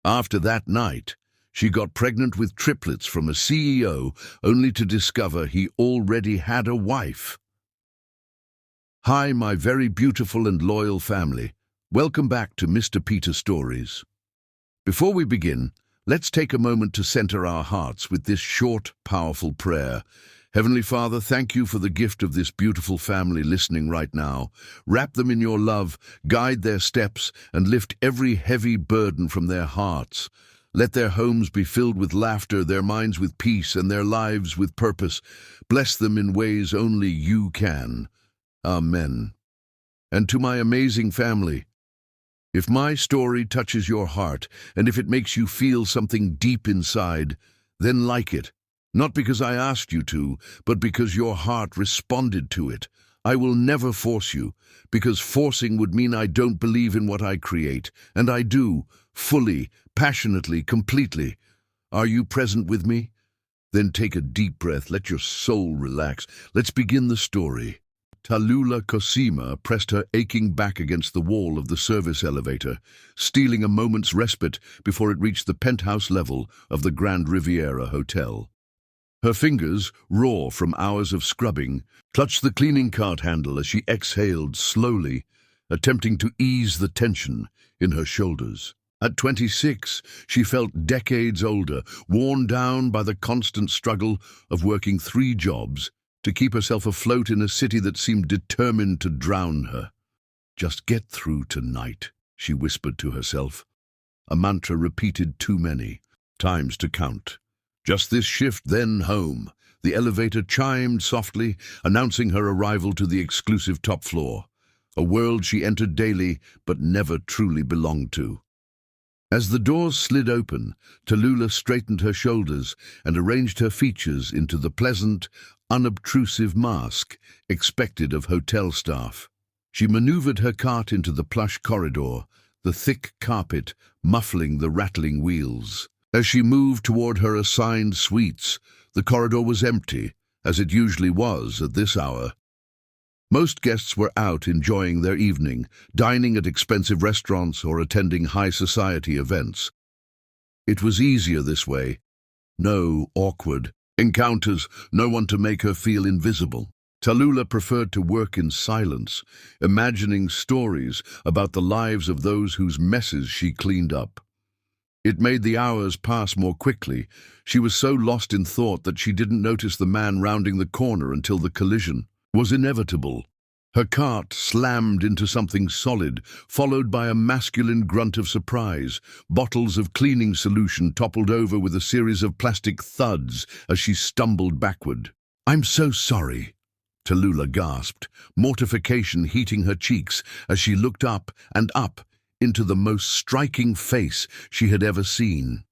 After that night, she got pregnant with triplets from a CEO, only to discover he already had a wife. Hi, my very beautiful and loyal family. Welcome back to Mr. Peter Stories. Before we begin, let's take a moment to center our hearts with this short, powerful prayer. Heavenly Father, thank you for the gift of this beautiful family listening right now. Wrap them in your love, guide their steps, and lift every heavy burden from their hearts. Let their homes be filled with laughter, their minds with peace, and their lives with purpose. Bless them in ways only you can. Amen. And to my amazing family, if my story touches your heart, and if it makes you feel something deep inside, then like it. Not because I asked you to, but because your heart responded to it. I will never force you, because forcing would mean I don't believe in what I create, and I do, fully, passionately, completely. Are you present with me? Then take a deep breath, let your soul relax. Let's begin the story. Tallulah Cosima pressed her aching back against the wall of the service elevator, stealing a moment's respite before it reached the penthouse level of the Grand Riviera Hotel. Her fingers, raw from hours of scrubbing, clutched the cleaning cart handle as she exhaled slowly, attempting to ease the tension in her shoulders. At 26, she felt decades older, worn down by the constant struggle of working 3 jobs to keep herself afloat in a city that seemed determined to drown her. "Just get through tonight," she whispered to herself, a mantra repeated too many times to count. Just this shift, then home. The elevator chimed softly, announcing her arrival to the exclusive top floor, a world she entered daily but never truly belonged to. As the doors slid open, Tallulah straightened her shoulders and arranged her features into the pleasant, unobtrusive mask expected of hotel staff. She maneuvered her cart into the plush corridor, the thick carpet muffling the rattling wheels. As she moved toward her assigned suites, the corridor was empty, as it usually was at this hour. Most guests were out enjoying their evening, dining at expensive restaurants or attending high society events. It was easier this way. No awkward encounters, no one to make her feel invisible. Tallulah preferred to work in silence, imagining stories about the lives of those whose messes she cleaned up. It made the hours pass more quickly. She was so lost in thought that she didn't notice the man rounding the corner until the collision was inevitable. Her cart slammed into something solid, followed by a masculine grunt of surprise. Bottles of cleaning solution toppled over with a series of plastic thuds as she stumbled backward. "I'm so sorry," Tallulah gasped, mortification heating her cheeks as she looked up and up into the most striking face she had ever seen.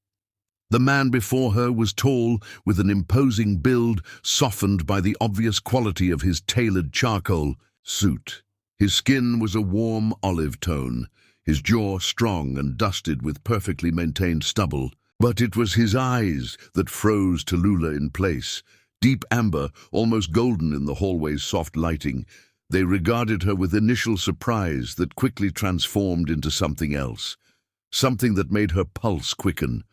The man before her was tall, with an imposing build softened by the obvious quality of his tailored charcoal suit. His skin was a warm olive tone, his jaw strong and dusted with perfectly maintained stubble. But it was his eyes that froze Tallulah in place, deep amber, almost golden in the hallway's soft lighting. They regarded her with initial surprise that quickly transformed into something else, something that made her pulse quicken.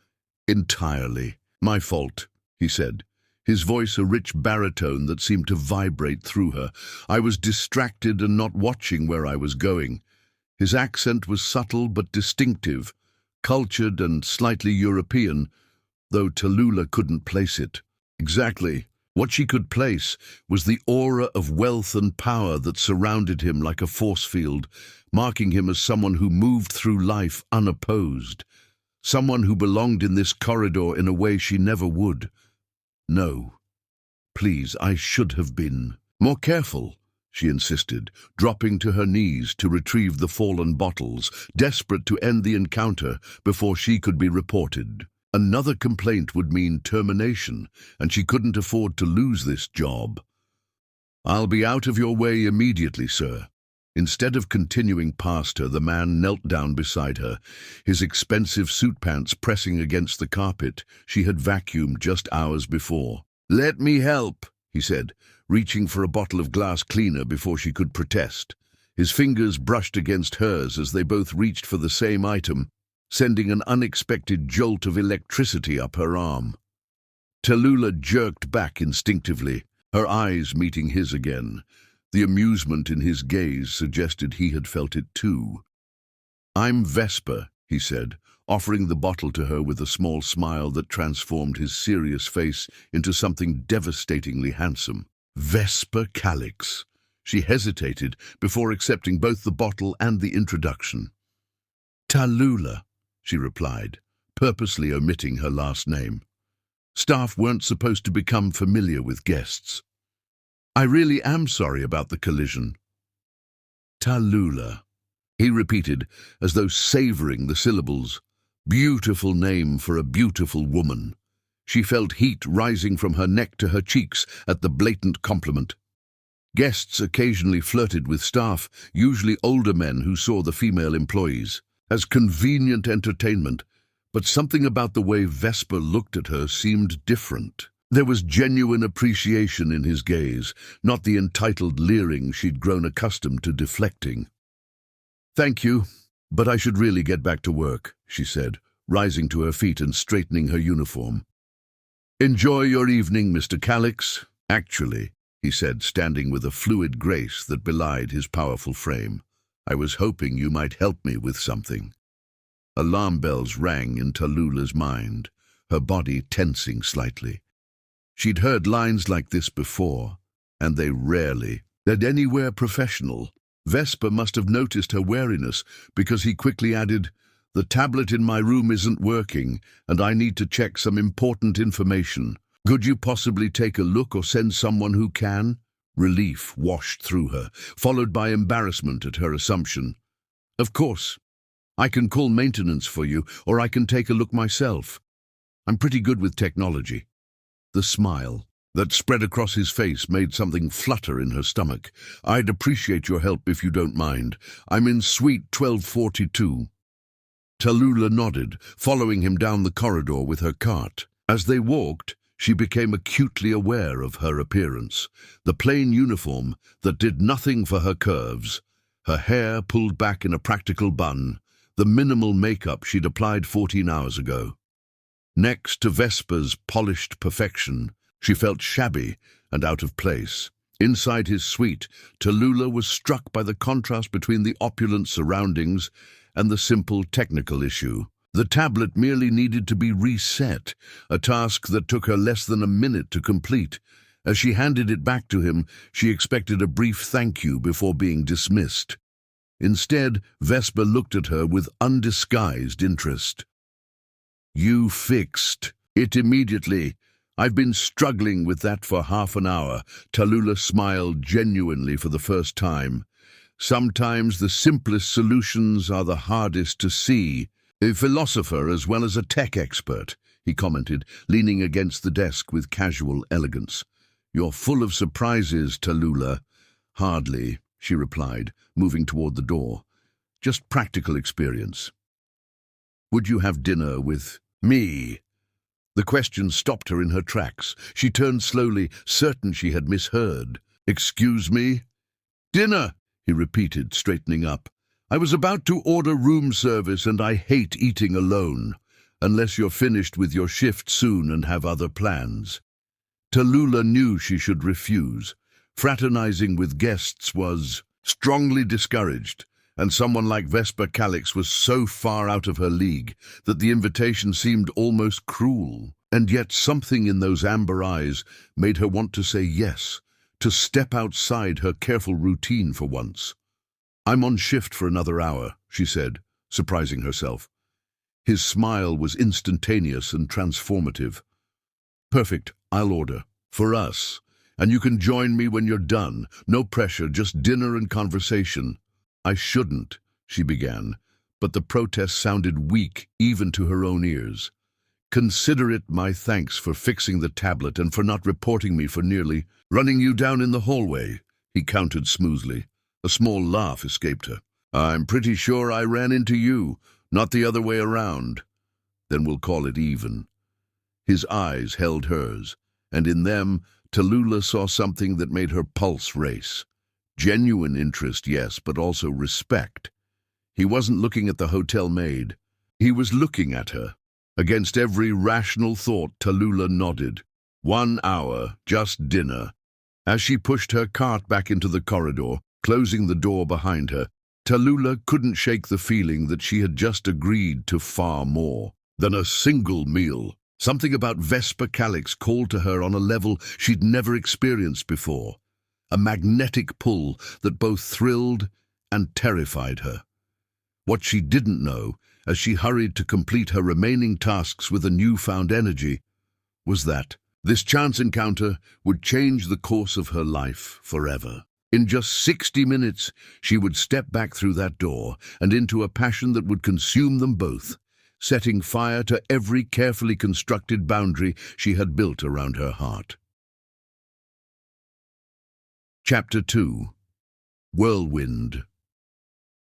"Entirely my fault," he said, his voice a rich baritone that seemed to vibrate through her. "I was distracted and not watching where I was going." His accent was subtle but distinctive, cultured and slightly European, though Tallulah couldn't place it. Exactly. What she could place was the aura of wealth and power that surrounded him like a force field, marking him as someone who moved through life unopposed, someone who belonged in this corridor in a way she never would. "No, please, I should have been more careful," she insisted, dropping to her knees to retrieve the fallen bottles, desperate to end the encounter before she could be reported. Another complaint would mean termination, and she couldn't afford to lose this job. "I'll be out of your way immediately, sir." Instead of continuing past her, the man knelt down beside her, his expensive suit pants pressing against the carpet she had vacuumed just hours before. "Let me help," he said, reaching for a bottle of glass cleaner before she could protest. His fingers brushed against hers as they both reached for the same item. sending an unexpected jolt of electricity up her arm. Tallulah jerked back instinctively, her eyes meeting his again. The amusement in his gaze suggested he had felt it too. "I'm Vesper," he said, offering the bottle to her with a small smile that transformed his serious face into something devastatingly handsome. Vesper Calix. She hesitated before accepting both the bottle and the introduction. "Tallulah," she replied, purposely omitting her last name. Staff weren't supposed to become familiar with guests. "I really am sorry about the collision." "Tallulah," he repeated, as though savoring the syllables. Beautiful name for a beautiful woman. She felt heat rising from her neck to her cheeks at the blatant compliment. Guests occasionally flirted with staff, usually older men who saw the female employees as convenient entertainment, but something about the way Vesper looked at her seemed different. There was genuine appreciation in his gaze, not the entitled leering she'd grown accustomed to deflecting. "Thank you, but I should really get back to work," she said, rising to her feet and straightening her uniform. "Enjoy your evening, Mr. Calix." "Actually," he said, standing with a fluid grace that belied his powerful frame, "I was hoping you might help me with something." Alarm bells rang in Tallulah's mind, her body tensing slightly. She'd heard lines like this before, and they rarely led anywhere professional. Vesper must have noticed her wariness, because he quickly added, "The tablet in my room isn't working, and I need to check some important information. Could you possibly take a look or send someone who can?" Relief washed through her, followed by embarrassment at her assumption. "Of course. I can call maintenance for you, or I can take a look myself. I'm pretty good with technology." The smile that spread across his face made something flutter in her stomach. "I'd appreciate your help if you don't mind. I'm in suite 1242. Tallulah nodded, following him down the corridor with her cart. As they walked, she became acutely aware of her appearance. The plain uniform that did nothing for her curves, her hair pulled back in a practical bun, the minimal makeup she'd applied 14 hours ago. Next to Vesper's polished perfection, she felt shabby and out of place. Inside his suite, Tallulah was struck by the contrast between the opulent surroundings and the simple technical issue. The tablet merely needed to be reset, a task that took her less than a minute to complete. As she handed it back to him, she expected a brief thank you before being dismissed. Instead, Vesper looked at her with undisguised interest. "You fixed it immediately. I've been struggling with that for half an hour." Tallulah smiled genuinely for the first time. "Sometimes the simplest solutions are the hardest to see." "A philosopher as well as a tech expert," he commented, leaning against the desk with casual elegance. "You're full of surprises, Tallulah." "Hardly," she replied, moving toward the door. "Just practical experience." "Would you have dinner with me?" The question stopped her in her tracks. She turned slowly, certain she had misheard. "Excuse me?" "Dinner," he repeated, straightening up. "I was about to order room service, and I hate eating alone, unless you're finished with your shift soon and have other plans." Tallulah knew she should refuse. Fraternizing with guests was strongly discouraged, and someone like Vesper Calix was so far out of her league that the invitation seemed almost cruel. And yet something in those amber eyes made her want to say yes, to step outside her careful routine for once. "I'm on shift for another hour," she said, surprising herself. His smile was instantaneous and transformative. "Perfect, I'll order. For us. And you can join me when you're done. No pressure, just dinner and conversation." "I shouldn't," she began, but the protest sounded weak even to her own ears. "Consider it my thanks for fixing the tablet and for not reporting me for nearly running you down in the hallway," he countered smoothly. A small laugh escaped her. "I'm pretty sure I ran into you, not the other way around." "Then we'll call it even." His eyes held hers, and in them Tallulah saw something that made her pulse race. Genuine interest, yes, but also respect. He wasn't looking at the hotel maid. He was looking at her. Against every rational thought, Tallulah nodded. 1 hour, just dinner. As she pushed her cart back into the corridor, closing the door behind her, Tallulah couldn't shake the feeling that she had just agreed to far more than a single meal. Something about Vesper Calix called to her on a level she'd never experienced before. A magnetic pull that both thrilled and terrified her. What she didn't know, as she hurried to complete her remaining tasks with a newfound energy, was that this chance encounter would change the course of her life forever. In just 60 minutes, she would step back through that door and into a passion that would consume them both, setting fire to every carefully constructed boundary she had built around her heart. Chapter 2. Whirlwind.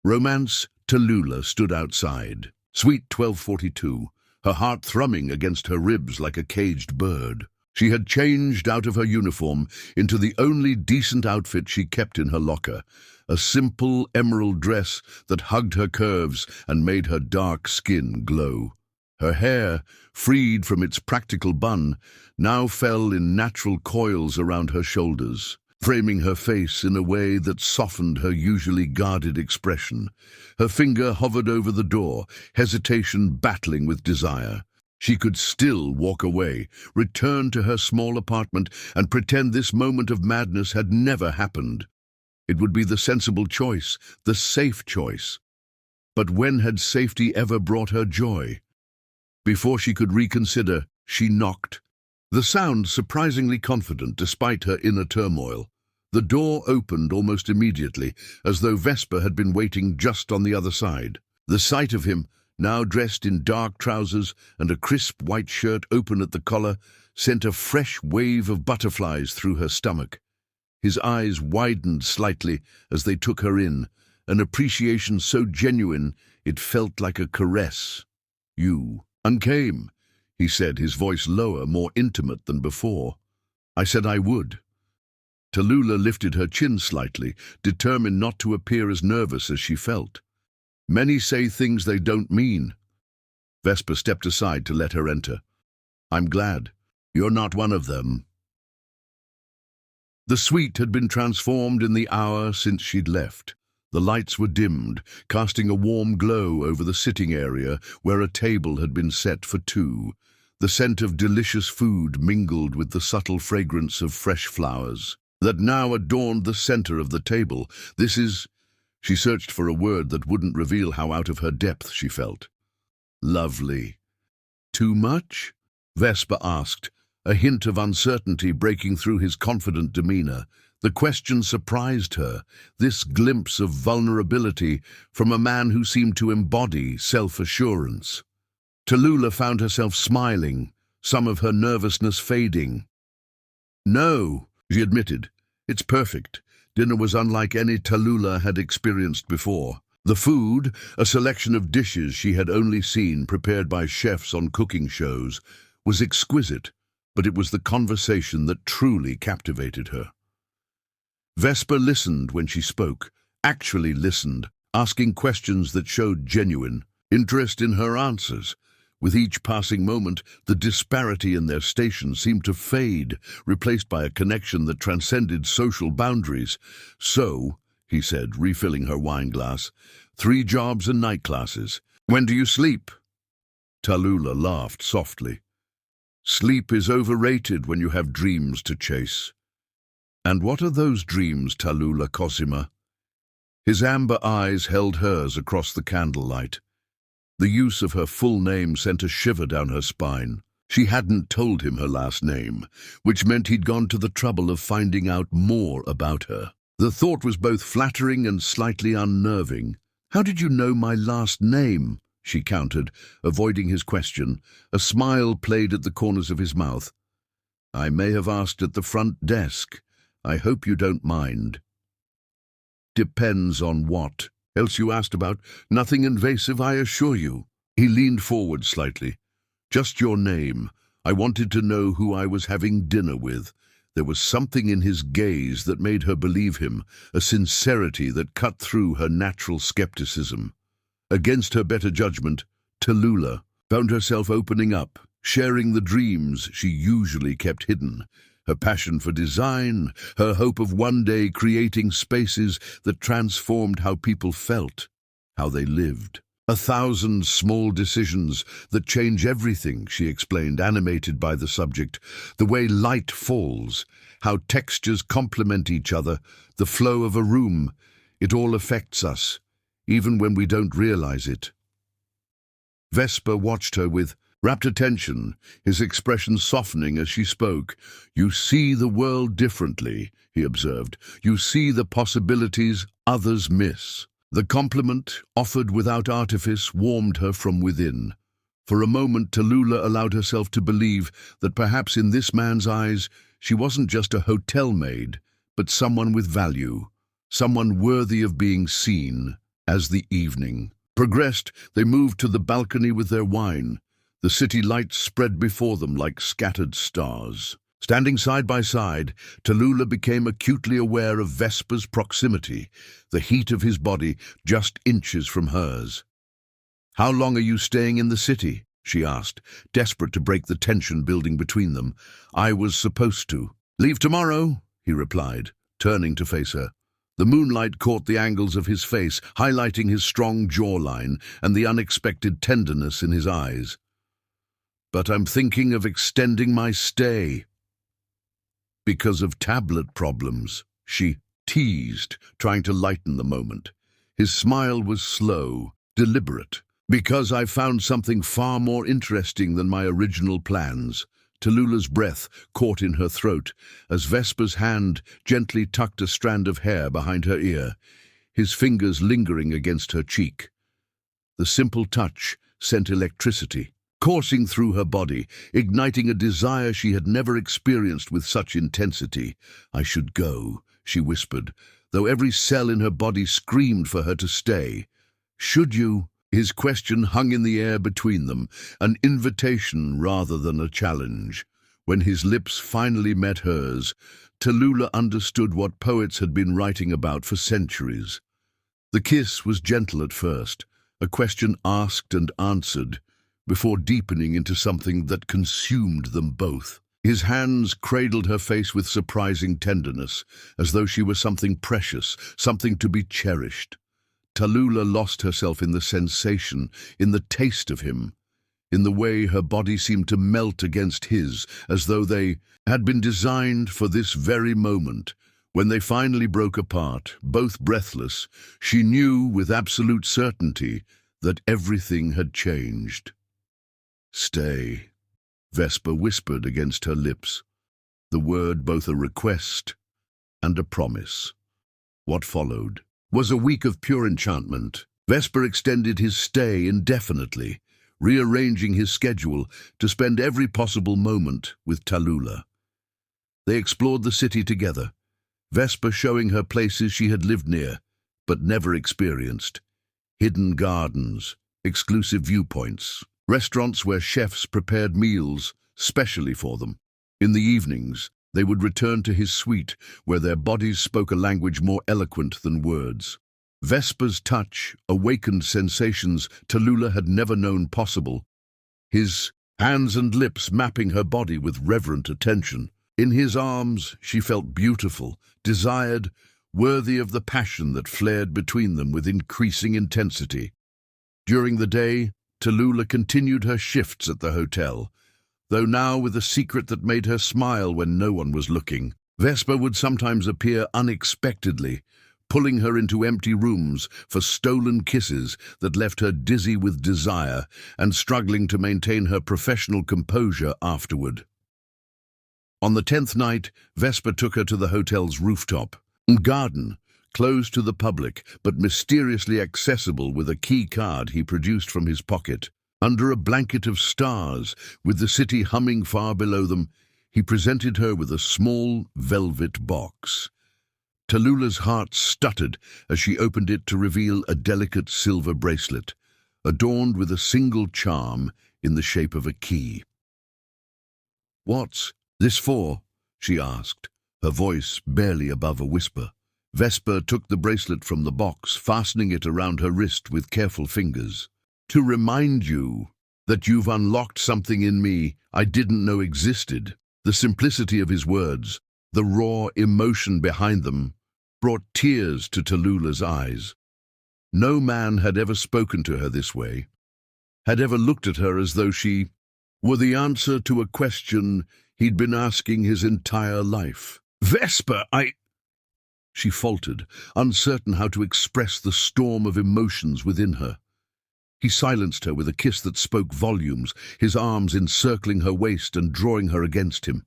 Romance. Tallulah stood outside. Sweet 12:42, her heart thrumming against her ribs like a caged bird. She had changed out of her uniform into the only decent outfit she kept in her locker, a simple emerald dress that hugged her curves and made her dark skin glow. Her hair, freed from its practical bun, now fell in natural coils around her shoulders, framing her face in a way that softened her usually guarded expression. Her finger hovered over the door, hesitation battling with desire. She could still walk away, return to her small apartment, and pretend this moment of madness had never happened. It would be the sensible choice, the safe choice. But when had safety ever brought her joy? Before she could reconsider, she knocked. The sound surprisingly confident despite her inner turmoil. The door opened almost immediately, as though Vesper had been waiting just on the other side. The sight of him, now dressed in dark trousers and a crisp white shirt open at the collar, sent a fresh wave of butterflies through her stomach. His eyes widened slightly as they took her in, an appreciation so genuine it felt like a caress. "You came," he said, his voice lower, more intimate than before. "I said I would." Tallulah lifted her chin slightly, determined not to appear as nervous as she felt. "Many say things they don't mean." Vesper stepped aside to let her enter. "I'm glad. You're not one of them." The suite had been transformed in the hour since she'd left. The lights were dimmed, casting a warm glow over the sitting area where a table had been set for two. The scent of delicious food mingled with the subtle fragrance of fresh flowers that now adorned the center of the table. She searched for a word that wouldn't reveal how out of her depth she felt. "Lovely." "Too much?" Vesper asked, a hint of uncertainty breaking through his confident demeanor. The question surprised her, this glimpse of vulnerability from a man who seemed to embody self-assurance. Tallulah found herself smiling, some of her nervousness fading. "No," she admitted. "It's perfect." Dinner was unlike any Tallulah had experienced before. The food, a selection of dishes she had only seen prepared by chefs on cooking shows, was exquisite, but it was the conversation that truly captivated her. Vesper listened when she spoke, actually listened, asking questions that showed genuine interest in her answers. With each passing moment, the disparity in their station seemed to fade, replaced by a connection that transcended social boundaries. "So," he said, refilling her wine glass, "3 jobs and night classes. When do you sleep?" Tallulah laughed softly. "Sleep is overrated when you have dreams to chase." "And what are those dreams, Tallulah Cosima?" His amber eyes held hers across the candlelight. The use of her full name sent a shiver down her spine. She hadn't told him her last name, which meant he'd gone to the trouble of finding out more about her. The thought was both flattering and slightly unnerving. "How did you know my last name?" she countered, avoiding his question. A smile played at the corners of his mouth. "I may have asked at the front desk. I hope you don't mind." "Depends on what. Else you asked about? Nothing invasive, I assure you." He leaned forward slightly. "Just your name. I wanted to know who I was having dinner with." There was something in his gaze that made her believe him, a sincerity that cut through her natural skepticism. Against her better judgment, Tallulah found herself opening up, sharing the dreams she usually kept hidden. Her passion for design, her hope of one day creating spaces that transformed how people felt, how they lived. 1,000 small decisions that change everything, she explained, animated by the subject. The way light falls, how textures complement each other, the flow of a room. It all affects us, even when we don't realize it. Vesper watched her with rapt attention, his expression softening as she spoke. "You see the world differently," he observed. "You see the possibilities others miss." The compliment, offered without artifice, warmed her from within. For a moment, Tallulah allowed herself to believe that perhaps in this man's eyes she wasn't just a hotel maid, but someone with value, someone worthy of being seen. As the evening progressed, they moved to the balcony with their wine. The city lights spread before them like scattered stars. Standing side by side, Tallulah became acutely aware of Vesper's proximity, the heat of his body just inches from hers. "How long are you staying in the city?" she asked, desperate to break the tension building between them. "I was supposed to." "Leave tomorrow," he replied, turning to face her. The moonlight caught the angles of his face, highlighting his strong jawline and the unexpected tenderness in his eyes. "But I'm thinking of extending my stay." "Because of tablet problems," she teased, trying to lighten the moment. His smile was slow, deliberate. "Because I found something far more interesting than my original plans." Tallulah's breath caught in her throat as Vesper's hand gently tucked a strand of hair behind her ear, his fingers lingering against her cheek. The simple touch sent electricity coursing through her body, igniting a desire she had never experienced with such intensity. "I should go," she whispered, though every cell in her body screamed for her to stay. "Should you?" His question hung in the air between them, an invitation rather than a challenge. When his lips finally met hers, Tallulah understood what poets had been writing about for centuries. The kiss was gentle at first, a question asked and answered, before deepening into something that consumed them both. His hands cradled her face with surprising tenderness, as though she were something precious, something to be cherished. Tallulah lost herself in the sensation, in the taste of him, in the way her body seemed to melt against his, as though they had been designed for this very moment. When they finally broke apart, both breathless, she knew with absolute certainty that everything had changed. "Stay," Vesper whispered against her lips, the word both a request and a promise. What followed was a week of pure enchantment. Vesper extended his stay indefinitely, rearranging his schedule to spend every possible moment with Tallulah. They explored the city together, Vesper showing her places she had lived near, but never experienced. Hidden gardens, exclusive viewpoints, restaurants where chefs prepared meals specially for them. In the evenings, they would return to his suite, where their bodies spoke a language more eloquent than words. Vesper's touch awakened sensations Tallulah had never known possible, his hands and lips mapping her body with reverent attention. In his arms, she felt beautiful, desired, worthy of the passion that flared between them with increasing intensity. During the day, Tallulah continued her shifts at the hotel, though now with a secret that made her smile when no one was looking. Vesper would sometimes appear unexpectedly, pulling her into empty rooms for stolen kisses that left her dizzy with desire and struggling to maintain her professional composure afterward. On the 10th night, Vesper took her to the hotel's rooftop garden, closed to the public, but mysteriously accessible with a key card he produced from his pocket. Under a blanket of stars, with the city humming far below them, he presented her with a small velvet box. Tallulah's heart stuttered as she opened it to reveal a delicate silver bracelet, adorned with a single charm in the shape of a key. "What's this for?" she asked, her voice barely above a whisper. Vesper took the bracelet from the box, fastening it around her wrist with careful fingers. To remind you that you've unlocked something in me I didn't know existed. The simplicity of his words, the raw emotion behind them, brought tears to Tallulah's eyes. No man had ever spoken to her this way, had ever looked at her as though she were the answer to a question he'd been asking his entire life. "Vesper, She faltered, uncertain how to express the storm of emotions within her. He silenced her with a kiss that spoke volumes, his arms encircling her waist and drawing her against him.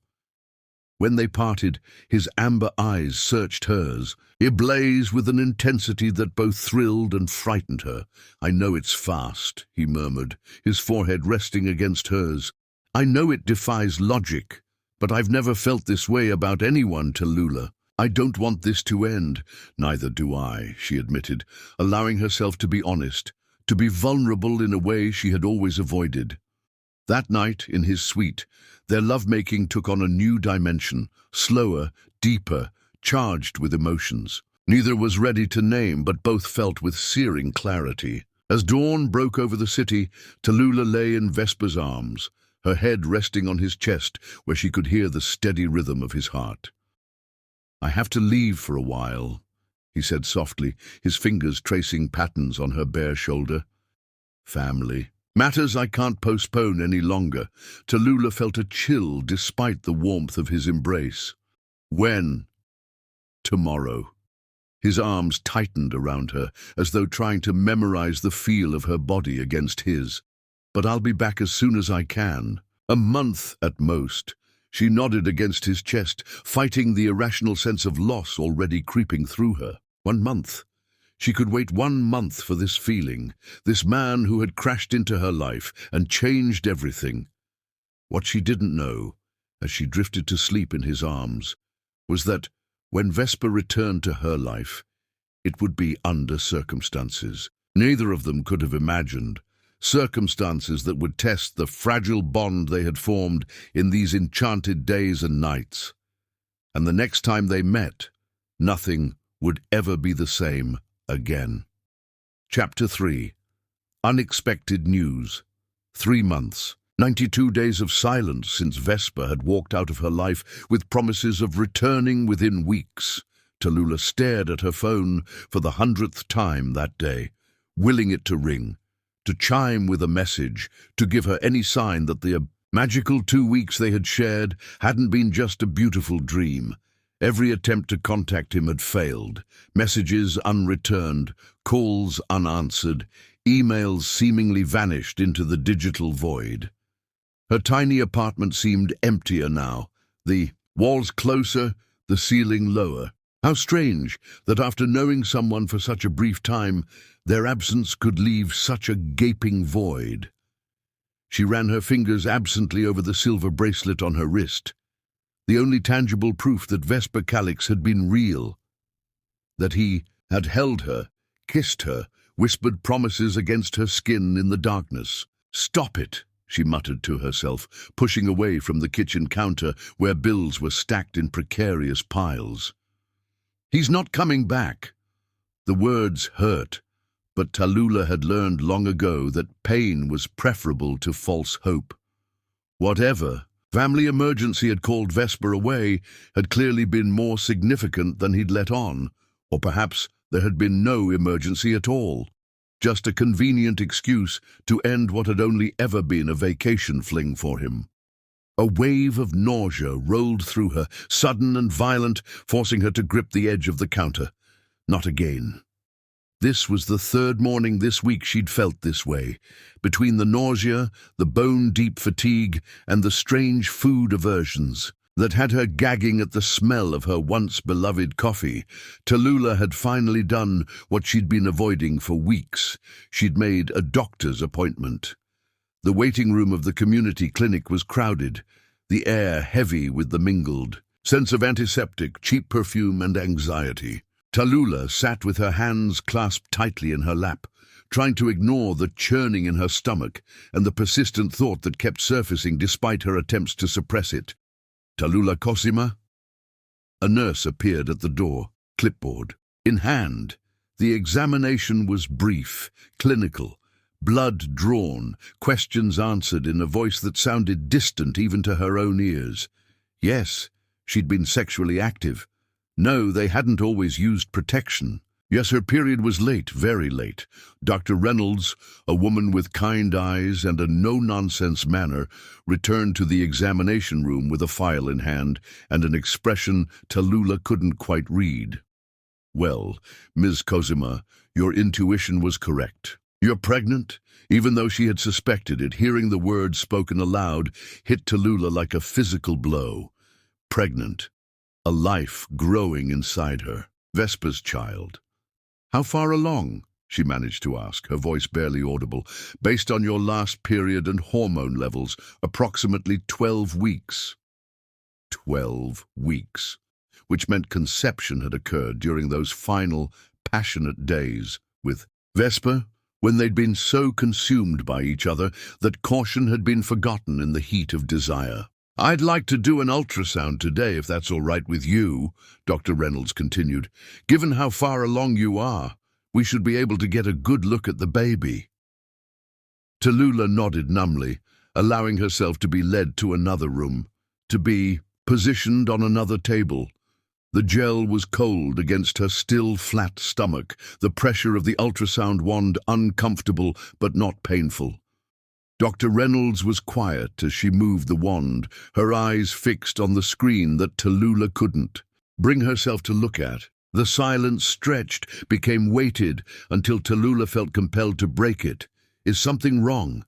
When they parted, his amber eyes searched hers, ablaze with an intensity that both thrilled and frightened her. "I know it's fast," he murmured, his forehead resting against hers. "I know it defies logic, but I've never felt this way about anyone, Tallulah. I don't want this to end." "Neither do I," she admitted, allowing herself to be honest, to be vulnerable in a way she had always avoided. That night, in his suite, their lovemaking took on a new dimension, slower, deeper, charged with emotions. Neither was ready to name, but both felt with searing clarity. As dawn broke over the city, Tallulah lay in Vesper's arms, her head resting on his chest, where she could hear the steady rhythm of his heart. "I have to leave for a while," he said softly, his fingers tracing patterns on her bare shoulder. "Family. Matters I can't postpone any longer." Tallulah felt a chill despite the warmth of his embrace. "When?" "Tomorrow." His arms tightened around her, as though trying to memorize the feel of her body against his. "But I'll be back as soon as I can. A month at most." She nodded against his chest, fighting the irrational sense of loss already creeping through her. 1 month. She could wait 1 month for this feeling, this man who had crashed into her life and changed everything. What she didn't know, as she drifted to sleep in his arms, was that when Vesper returned to her life, it would be under circumstances neither of them could have imagined, circumstances that would test the fragile bond they had formed in these enchanted days and nights. And the next time they met, nothing would ever be the same again. Chapter 3. Unexpected News. 3 months. 92 days of silence since Vesper had walked out of her life with promises of returning within weeks. Tallulah stared at her phone for the 100th time that day, willing it to ring, to chime with a message, to give her any sign that the magical 2 weeks they had shared hadn't been just a beautiful dream. Every attempt to contact him had failed, messages unreturned, calls unanswered, emails seemingly vanished into the digital void. Her tiny apartment seemed emptier now, the walls closer, the ceiling lower. How strange that after knowing someone for such a brief time, their absence could leave such a gaping void. She ran her fingers absently over the silver bracelet on her wrist, the only tangible proof that Vesper Calix had been real, that he had held her, kissed her, whispered promises against her skin in the darkness. "Stop it," she muttered to herself, pushing away from the kitchen counter where bills were stacked in precarious piles. "He's not coming back." The words hurt, but Tallulah had learned long ago that pain was preferable to false hope. Whatever family emergency had called Vesper away had clearly been more significant than he'd let on, or perhaps there had been no emergency at all, just a convenient excuse to end what had only ever been a vacation fling for him. A wave of nausea rolled through her, sudden and violent, forcing her to grip the edge of the counter. Not again. This was the 3rd morning this week she'd felt this way. Between the nausea, the bone-deep fatigue, and the strange food aversions that had her gagging at the smell of her once-beloved coffee, Tallulah had finally done what she'd been avoiding for weeks. She'd made a doctor's appointment. The waiting room of the community clinic was crowded, the air heavy with the mingled sense of antiseptic, cheap perfume, and anxiety. Tallulah sat with her hands clasped tightly in her lap, trying to ignore the churning in her stomach and the persistent thought that kept surfacing despite her attempts to suppress it. "Tallulah Cosima?" A nurse appeared at the door, clipboard in hand. The examination was brief, clinical, blood drawn, questions answered in a voice that sounded distant even to her own ears. Yes, she'd been sexually active. No, they hadn't always used protection. Yes, her period was late, very late. Dr. Reynolds, a woman with kind eyes and a no-nonsense manner, returned to the examination room with a file in hand and an expression Tallulah couldn't quite read. "Well, Ms. Cosima, your intuition was correct. You're pregnant?" Even though she had suspected it, hearing the words spoken aloud hit Tallulah like a physical blow. Pregnant. A life growing inside her. Vesper's child. "How far along?" she managed to ask, her voice barely audible. "Based on your last period and hormone levels, approximately 12 weeks. 12 weeks. Which meant conception had occurred during those final, passionate days with Vesper, when they'd been so consumed by each other that caution had been forgotten in the heat of desire. "I'd like to do an ultrasound today, if that's all right with you," Dr. Reynolds continued. "Given how far along you are, we should be able to get a good look at the baby." Tallulah nodded numbly, allowing herself to be led to another room, to be positioned on another table. The gel was cold against her still flat stomach, the pressure of the ultrasound wand uncomfortable but not painful. Dr. Reynolds was quiet as she moved the wand, her eyes fixed on the screen that Tallulah couldn't bring herself to look at. The silence stretched, became weighted, until Tallulah felt compelled to break it. "Is something wrong?"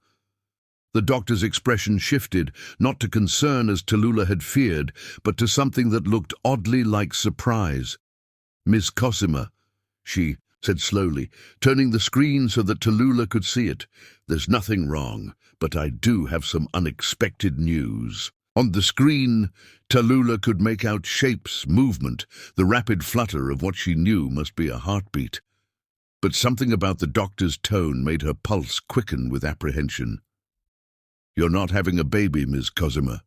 The doctor's expression shifted, not to concern as Tallulah had feared, but to something that looked oddly like surprise. "Miss Cosima," she said slowly, turning the screen so that Tallulah could see it. "There's nothing wrong, but I do have some unexpected news." On the screen, Tallulah could make out shapes, movement, the rapid flutter of what she knew must be a heartbeat. But something about the doctor's tone made her pulse quicken with apprehension. "You're not having a baby, Ms. Cosima.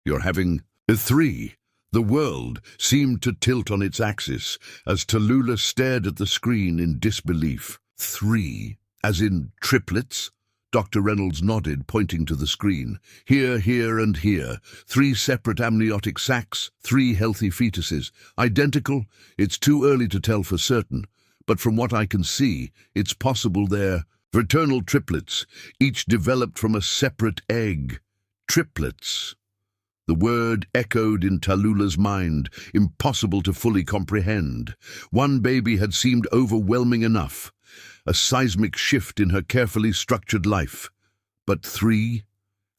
You're having a 3. The world seemed to tilt on its axis as Tallulah stared at the screen in disbelief. 3? As in triplets? Dr. Reynolds nodded, pointing to the screen. "Here, here, and here. 3 separate amniotic sacs, 3 healthy fetuses. Identical? It's too early to tell for certain, but from what I can see, it's possible they're fraternal triplets, each developed from a separate egg. Triplets." The word echoed in Tallulah's mind, impossible to fully comprehend. One baby had seemed overwhelming enough, a seismic shift in her carefully structured life. But 3?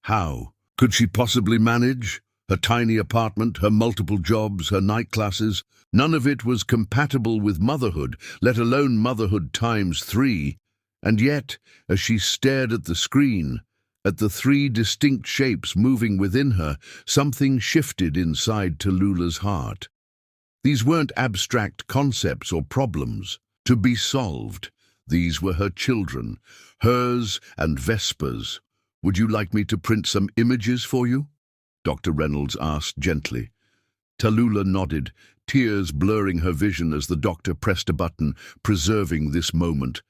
How could she possibly manage? Her tiny apartment, her multiple jobs, her night classes, none of it was compatible with motherhood, let alone motherhood times 3. And yet, as she stared at the screen, at the 3 distinct shapes moving within her, something shifted inside Tallulah's heart. These weren't abstract concepts or problems to be solved. These were her children, hers and Vesper's. "Would you like me to print some images for you?" Dr. Reynolds asked gently. Tallulah nodded, tears blurring her vision as the doctor pressed a button, preserving this moment.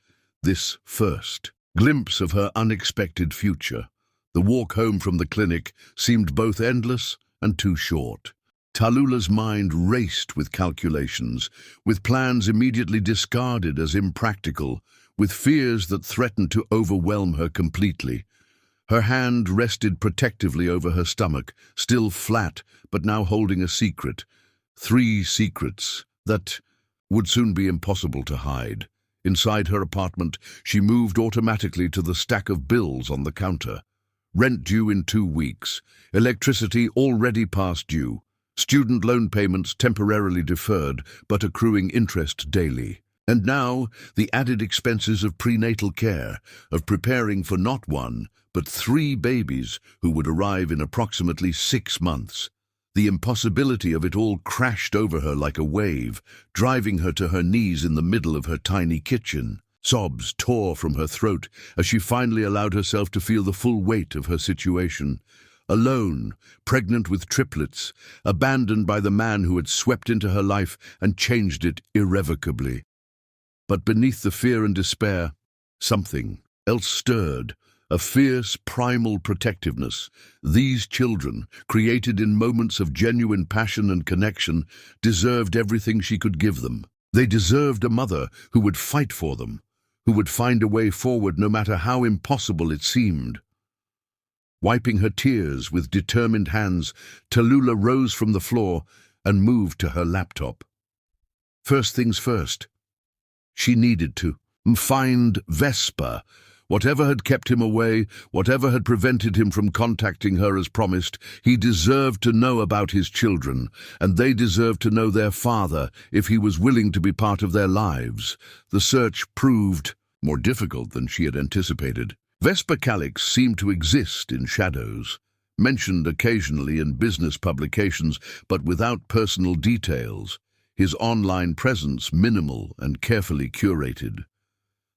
This first glimpse of her unexpected future. The walk home from the clinic seemed both endless and too short. Tallulah's mind raced with calculations, with plans immediately discarded as impractical, with fears that threatened to overwhelm her completely. Her hand rested protectively over her stomach, still flat, but now holding a secret. 3 secrets that would soon be impossible to hide. Inside her apartment, she moved automatically to the stack of bills on the counter. Rent due in 2 weeks, electricity already past due, student loan payments temporarily deferred but accruing interest daily. And now, the added expenses of prenatal care, of preparing for not 1, but 3 babies who would arrive in approximately 6 months. The impossibility of it all crashed over her like a wave, driving her to her knees in the middle of her tiny kitchen. Sobs tore from her throat as she finally allowed herself to feel the full weight of her situation. Alone, pregnant with triplets, abandoned by the man who had swept into her life and changed it irrevocably. But beneath the fear and despair, something else stirred, a fierce primal protectiveness. These children, created in moments of genuine passion and connection, deserved everything she could give them. They deserved a mother who would fight for them, who would find a way forward no matter how impossible it seemed. Wiping her tears with determined hands, Tallulah rose from the floor and moved to her laptop. First things first, she needed to find Vesper. Whatever had kept him away, whatever had prevented him from contacting her as promised, he deserved to know about his children, and they deserved to know their father if he was willing to be part of their lives. The search proved more difficult than she had anticipated. Vesper Calix seemed to exist in shadows, mentioned occasionally in business publications, but without personal details, his online presence minimal and carefully curated.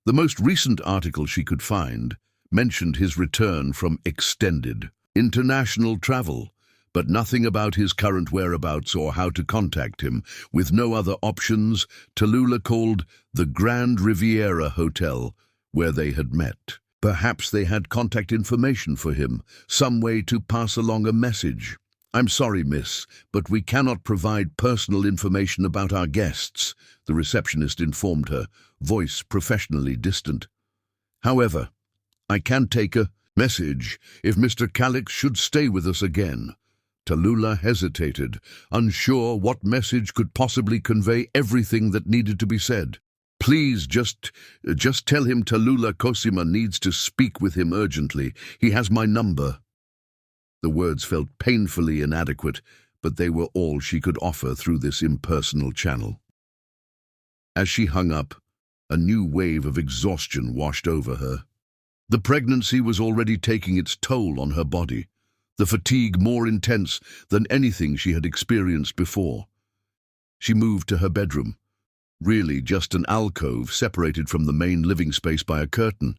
The most recent article she could find mentioned his return from extended international travel, but nothing about his current whereabouts or how to contact him. With no other options, Tallulah called the Grand Riviera Hotel, where they had met. Perhaps they had contact information for him, some way to pass along a message. "I'm sorry, miss, but we cannot provide personal information about our guests," the receptionist informed her, voice professionally distant. "However, I can take a message if Mr. Calix should stay with us again." Tallulah hesitated, unsure what message could possibly convey everything that needed to be said. "Please, just tell him Tallulah Cosima needs to speak with him urgently. He has my number." The words felt painfully inadequate, but they were all she could offer through this impersonal channel. As she hung up, a new wave of exhaustion washed over her. The pregnancy was already taking its toll on her body, the fatigue more intense than anything she had experienced before. She moved to her bedroom, really just an alcove separated from the main living space by a curtain,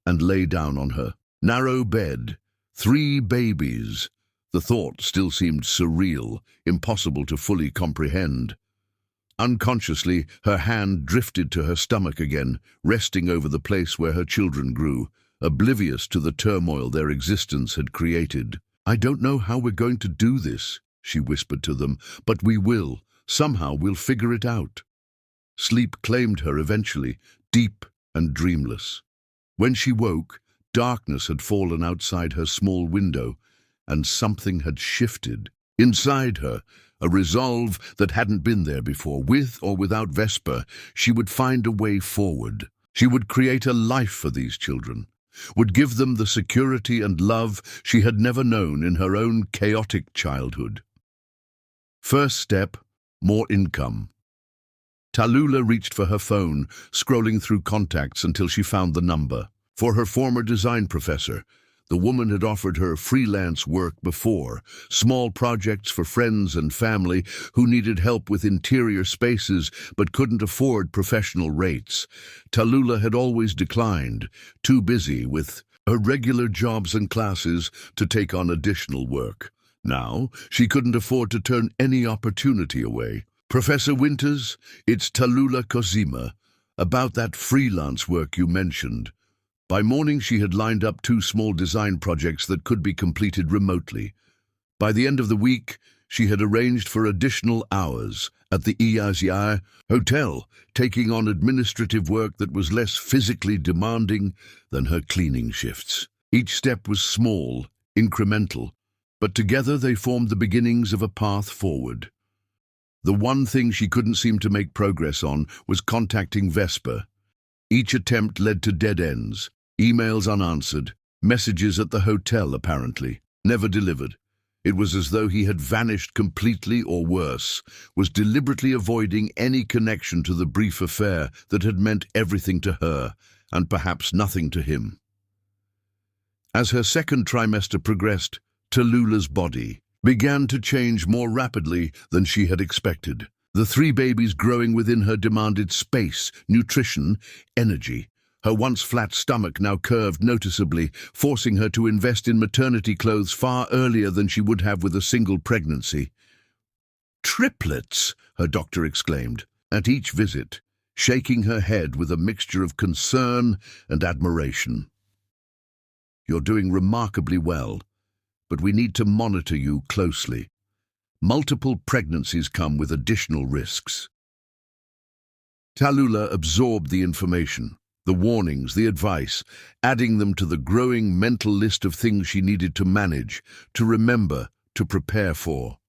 and lay down on her narrow bed. 3 babies. The thought still seemed surreal, impossible to fully comprehend. Unconsciously, her hand drifted to her stomach again, resting over the place where her children grew, oblivious to the turmoil their existence had created. "I don't know how we're going to do this," she whispered to them, "but we will. Somehow we'll figure it out." Sleep claimed her eventually, deep and dreamless. When she woke, darkness had fallen outside her small window, and something had shifted. Inside her, a resolve that hadn't been there before. With or without Vesper, she would find a way forward. She would create a life for these children, would give them the security and love she had never known in her own chaotic childhood. First step, more income. Tallulah reached for her phone, scrolling through contacts until she found the number. For her former design professor, the woman had offered her freelance work before, small projects for friends and family who needed help with interior spaces but couldn't afford professional rates. Tallulah had always declined, too busy with her regular jobs and classes to take on additional work. Now, she couldn't afford to turn any opportunity away. "Professor Winters, it's Tallulah Cosima, about that freelance work you mentioned." By morning, she had lined up 2 small design projects that could be completed remotely. By the end of the week, she had arranged for additional hours at the Iazia Hotel, taking on administrative work that was less physically demanding than her cleaning shifts. Each step was small, incremental, but together they formed the beginnings of a path forward. The one thing she couldn't seem to make progress on was contacting Vesper. Each attempt led to dead ends. Emails unanswered, messages at the hotel apparently, never delivered. It was as though he had vanished completely, or worse, was deliberately avoiding any connection to the brief affair that had meant everything to her, and perhaps nothing to him. As her second trimester progressed, Tallulah's body began to change more rapidly than she had expected. The 3 babies growing within her demanded space, nutrition, energy. Her once flat stomach now curved noticeably, forcing her to invest in maternity clothes far earlier than she would have with a single pregnancy. "Triplets!" her doctor exclaimed, at each visit, shaking her head with a mixture of concern and admiration. You're doing remarkably well, but we need to monitor you closely. Multiple pregnancies come with additional risks." Tallulah absorbed the information, the warnings, the advice, adding them to the growing mental list of things she needed to manage, to remember, to prepare for.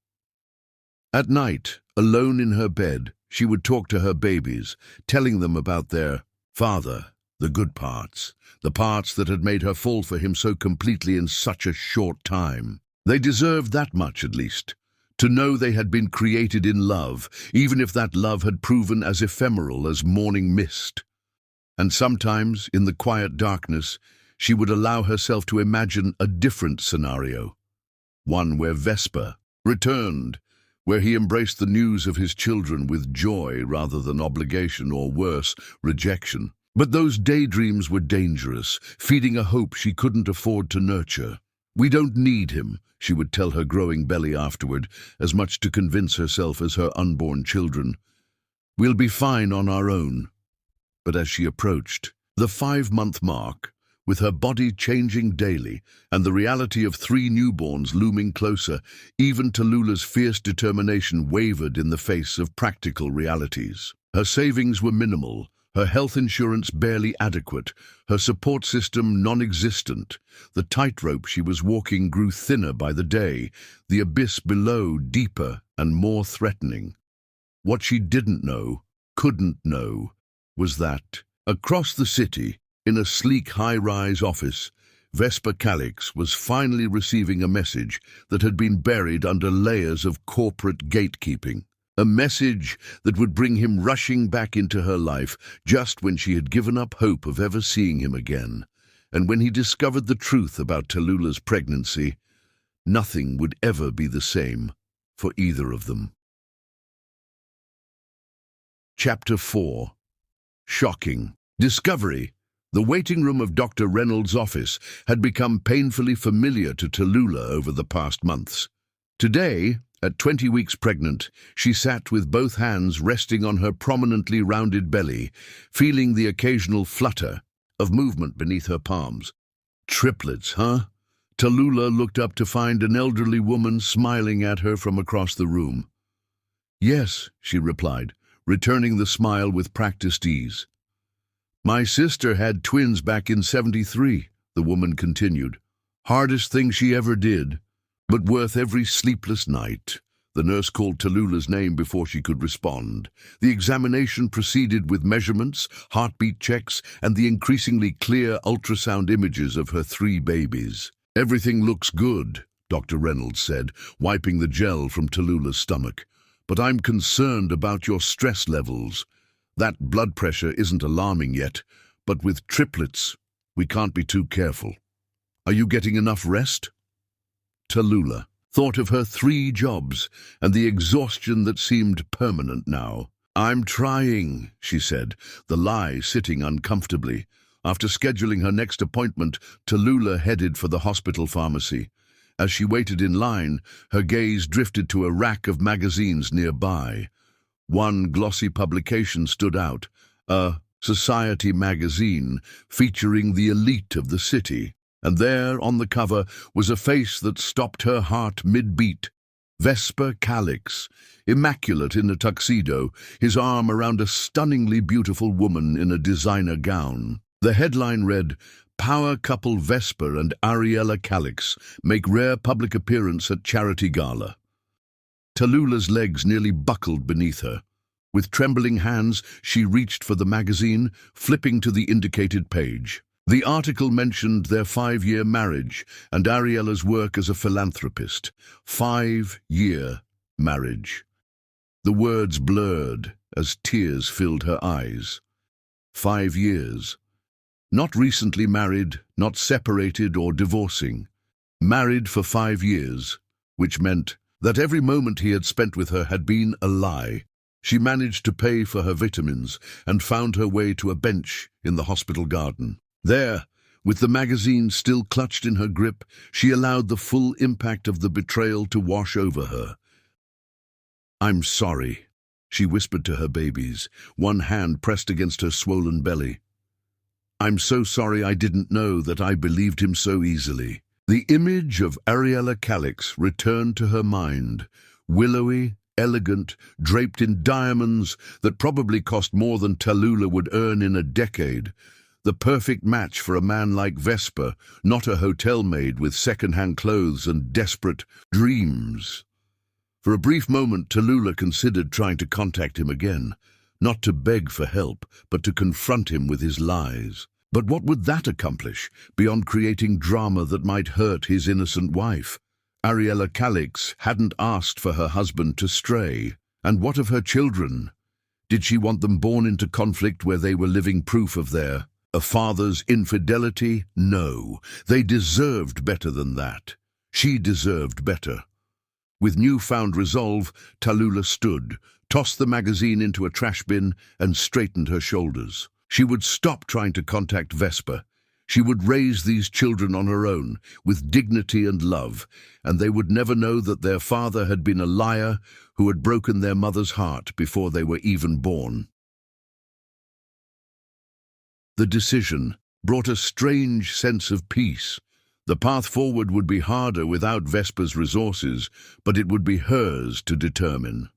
At night, alone in her bed, she would talk to her babies, telling them about their father, the good parts, the parts that had made her fall for him so completely in such a short time. They deserved that much, at least, to know they had been created in love, even if that love had proven as ephemeral as morning mist. And sometimes, in the quiet darkness, she would allow herself to imagine a different scenario, one where Vesper returned, where he embraced the news of his children with joy rather than obligation or, worse, rejection. But those daydreams were dangerous, feeding a hope she couldn't afford to nurture. "We don't need him," she would tell her growing belly afterward, as much to convince herself as her unborn children. "We'll be fine on our own." But as she approached the 5-month mark, with her body changing daily and the reality of 3 newborns looming closer, even Tallulah's fierce determination wavered in the face of practical realities. Her savings were minimal, her health insurance barely adequate, her support system non-existent. The tightrope she was walking grew thinner by the day, the abyss below deeper and more threatening. What she didn't know, couldn't know, was that, across the city, in a sleek high-rise office, Vesper Calix was finally receiving a message that had been buried under layers of corporate gatekeeping. A message that would bring him rushing back into her life just when she had given up hope of ever seeing him again. And when he discovered the truth about Tallulah's pregnancy, nothing would ever be the same for either of them. Chapter 4. Shocking. Discovery. The waiting room of Dr. Reynolds' office had become painfully familiar to Tallulah over the past months. Today, at 20 weeks pregnant, she sat with both hands resting on her prominently rounded belly, feeling the occasional flutter of movement beneath her palms. "Triplets, huh?" Tallulah looked up to find an elderly woman smiling at her from across the room. "Yes," she replied, returning the smile with practiced ease. "My sister had twins back in '73, the woman continued. "Hardest thing she ever did, but worth every sleepless night." The nurse called Tallulah's name before she could respond. The examination proceeded with measurements, heartbeat checks, and the increasingly clear ultrasound images of her 3 babies. "Everything looks good," Dr. Reynolds said, wiping the gel from Tallulah's stomach. "But I'm concerned about your stress levels. That blood pressure isn't alarming yet, but with triplets, we can't be too careful. Are you getting enough rest?" Tallulah thought of her 3 jobs and the exhaustion that seemed permanent now. "I'm trying," she said, the lie sitting uncomfortably. After scheduling her next appointment, Tallulah headed for the hospital pharmacy. As she waited in line, her gaze drifted to a rack of magazines nearby. One glossy publication stood out, a society magazine featuring the elite of the city. And there, on the cover, was a face that stopped her heart mid-beat. Vesper Calix, immaculate in a tuxedo, his arm around a stunningly beautiful woman in a designer gown. The headline read, "Power couple Vesper and Ariella Calix make rare public appearance at charity gala." Tallulah's legs nearly buckled beneath her. With trembling hands, she reached for the magazine, flipping to the indicated page. The article mentioned their 5-year marriage and Ariella's work as a philanthropist. 5-year marriage. The words blurred as tears filled her eyes. 5 years. Not recently married, not separated or divorcing. Married for 5 years, which meant that every moment he had spent with her had been a lie. She managed to pay for her vitamins and found her way to a bench in the hospital garden. There, with the magazine still clutched in her grip, she allowed the full impact of the betrayal to wash over her. "I'm sorry," she whispered to her babies, one hand pressed against her swollen belly. I'm so sorry I didn't know that I believed him so easily. The image of Ariella Calix returned to her mind, willowy, elegant, draped in diamonds that probably cost more than Tallulah would earn in a decade. The perfect match for a man like Vesper, not a hotel maid with second-hand clothes and desperate dreams. For a brief moment, Tallulah considered trying to contact him again, not to beg for help, but to confront him with his lies. But what would that accomplish, beyond creating drama that might hurt his innocent wife? Ariella Calix hadn't asked for her husband to stray. And what of her children? Did she want them born into conflict where they were living proof of a father's infidelity? No, they deserved better than that. She deserved better. With newfound resolve, Tallulah stood, tossed the magazine into a trash bin, and straightened her shoulders. She would stop trying to contact Vesper. She would raise these children on her own, with dignity and love, and they would never know that their father had been a liar who had broken their mother's heart before they were even born. The decision brought a strange sense of peace. The path forward would be harder without Vesper's resources, but it would be hers to determine.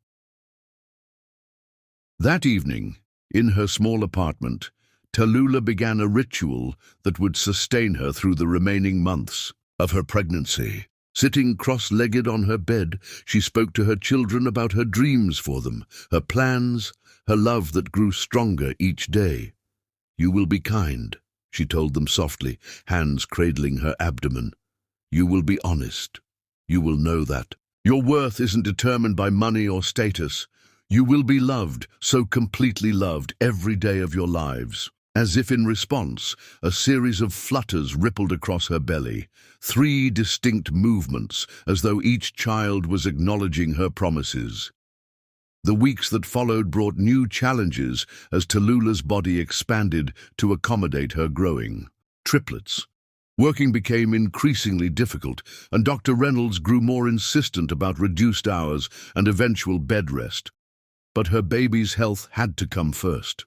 That evening, in her small apartment, Tallulah began a ritual that would sustain her through the remaining months of her pregnancy. Sitting cross-legged on her bed, she spoke to her children about her dreams for them, her plans, her love that grew stronger each day. "You will be kind," she told them softly, hands cradling her abdomen. "You will be honest. You will know that your worth isn't determined by money or status. You will be loved, so completely loved, every day of your lives." As if in response, a series of flutters rippled across her belly, 3 distinct movements, as though each child was acknowledging her promises. The weeks that followed brought new challenges as Tallulah's body expanded to accommodate her growing triplets. Working became increasingly difficult, and Dr. Reynolds grew more insistent about reduced hours and eventual bed rest. But her baby's health had to come first.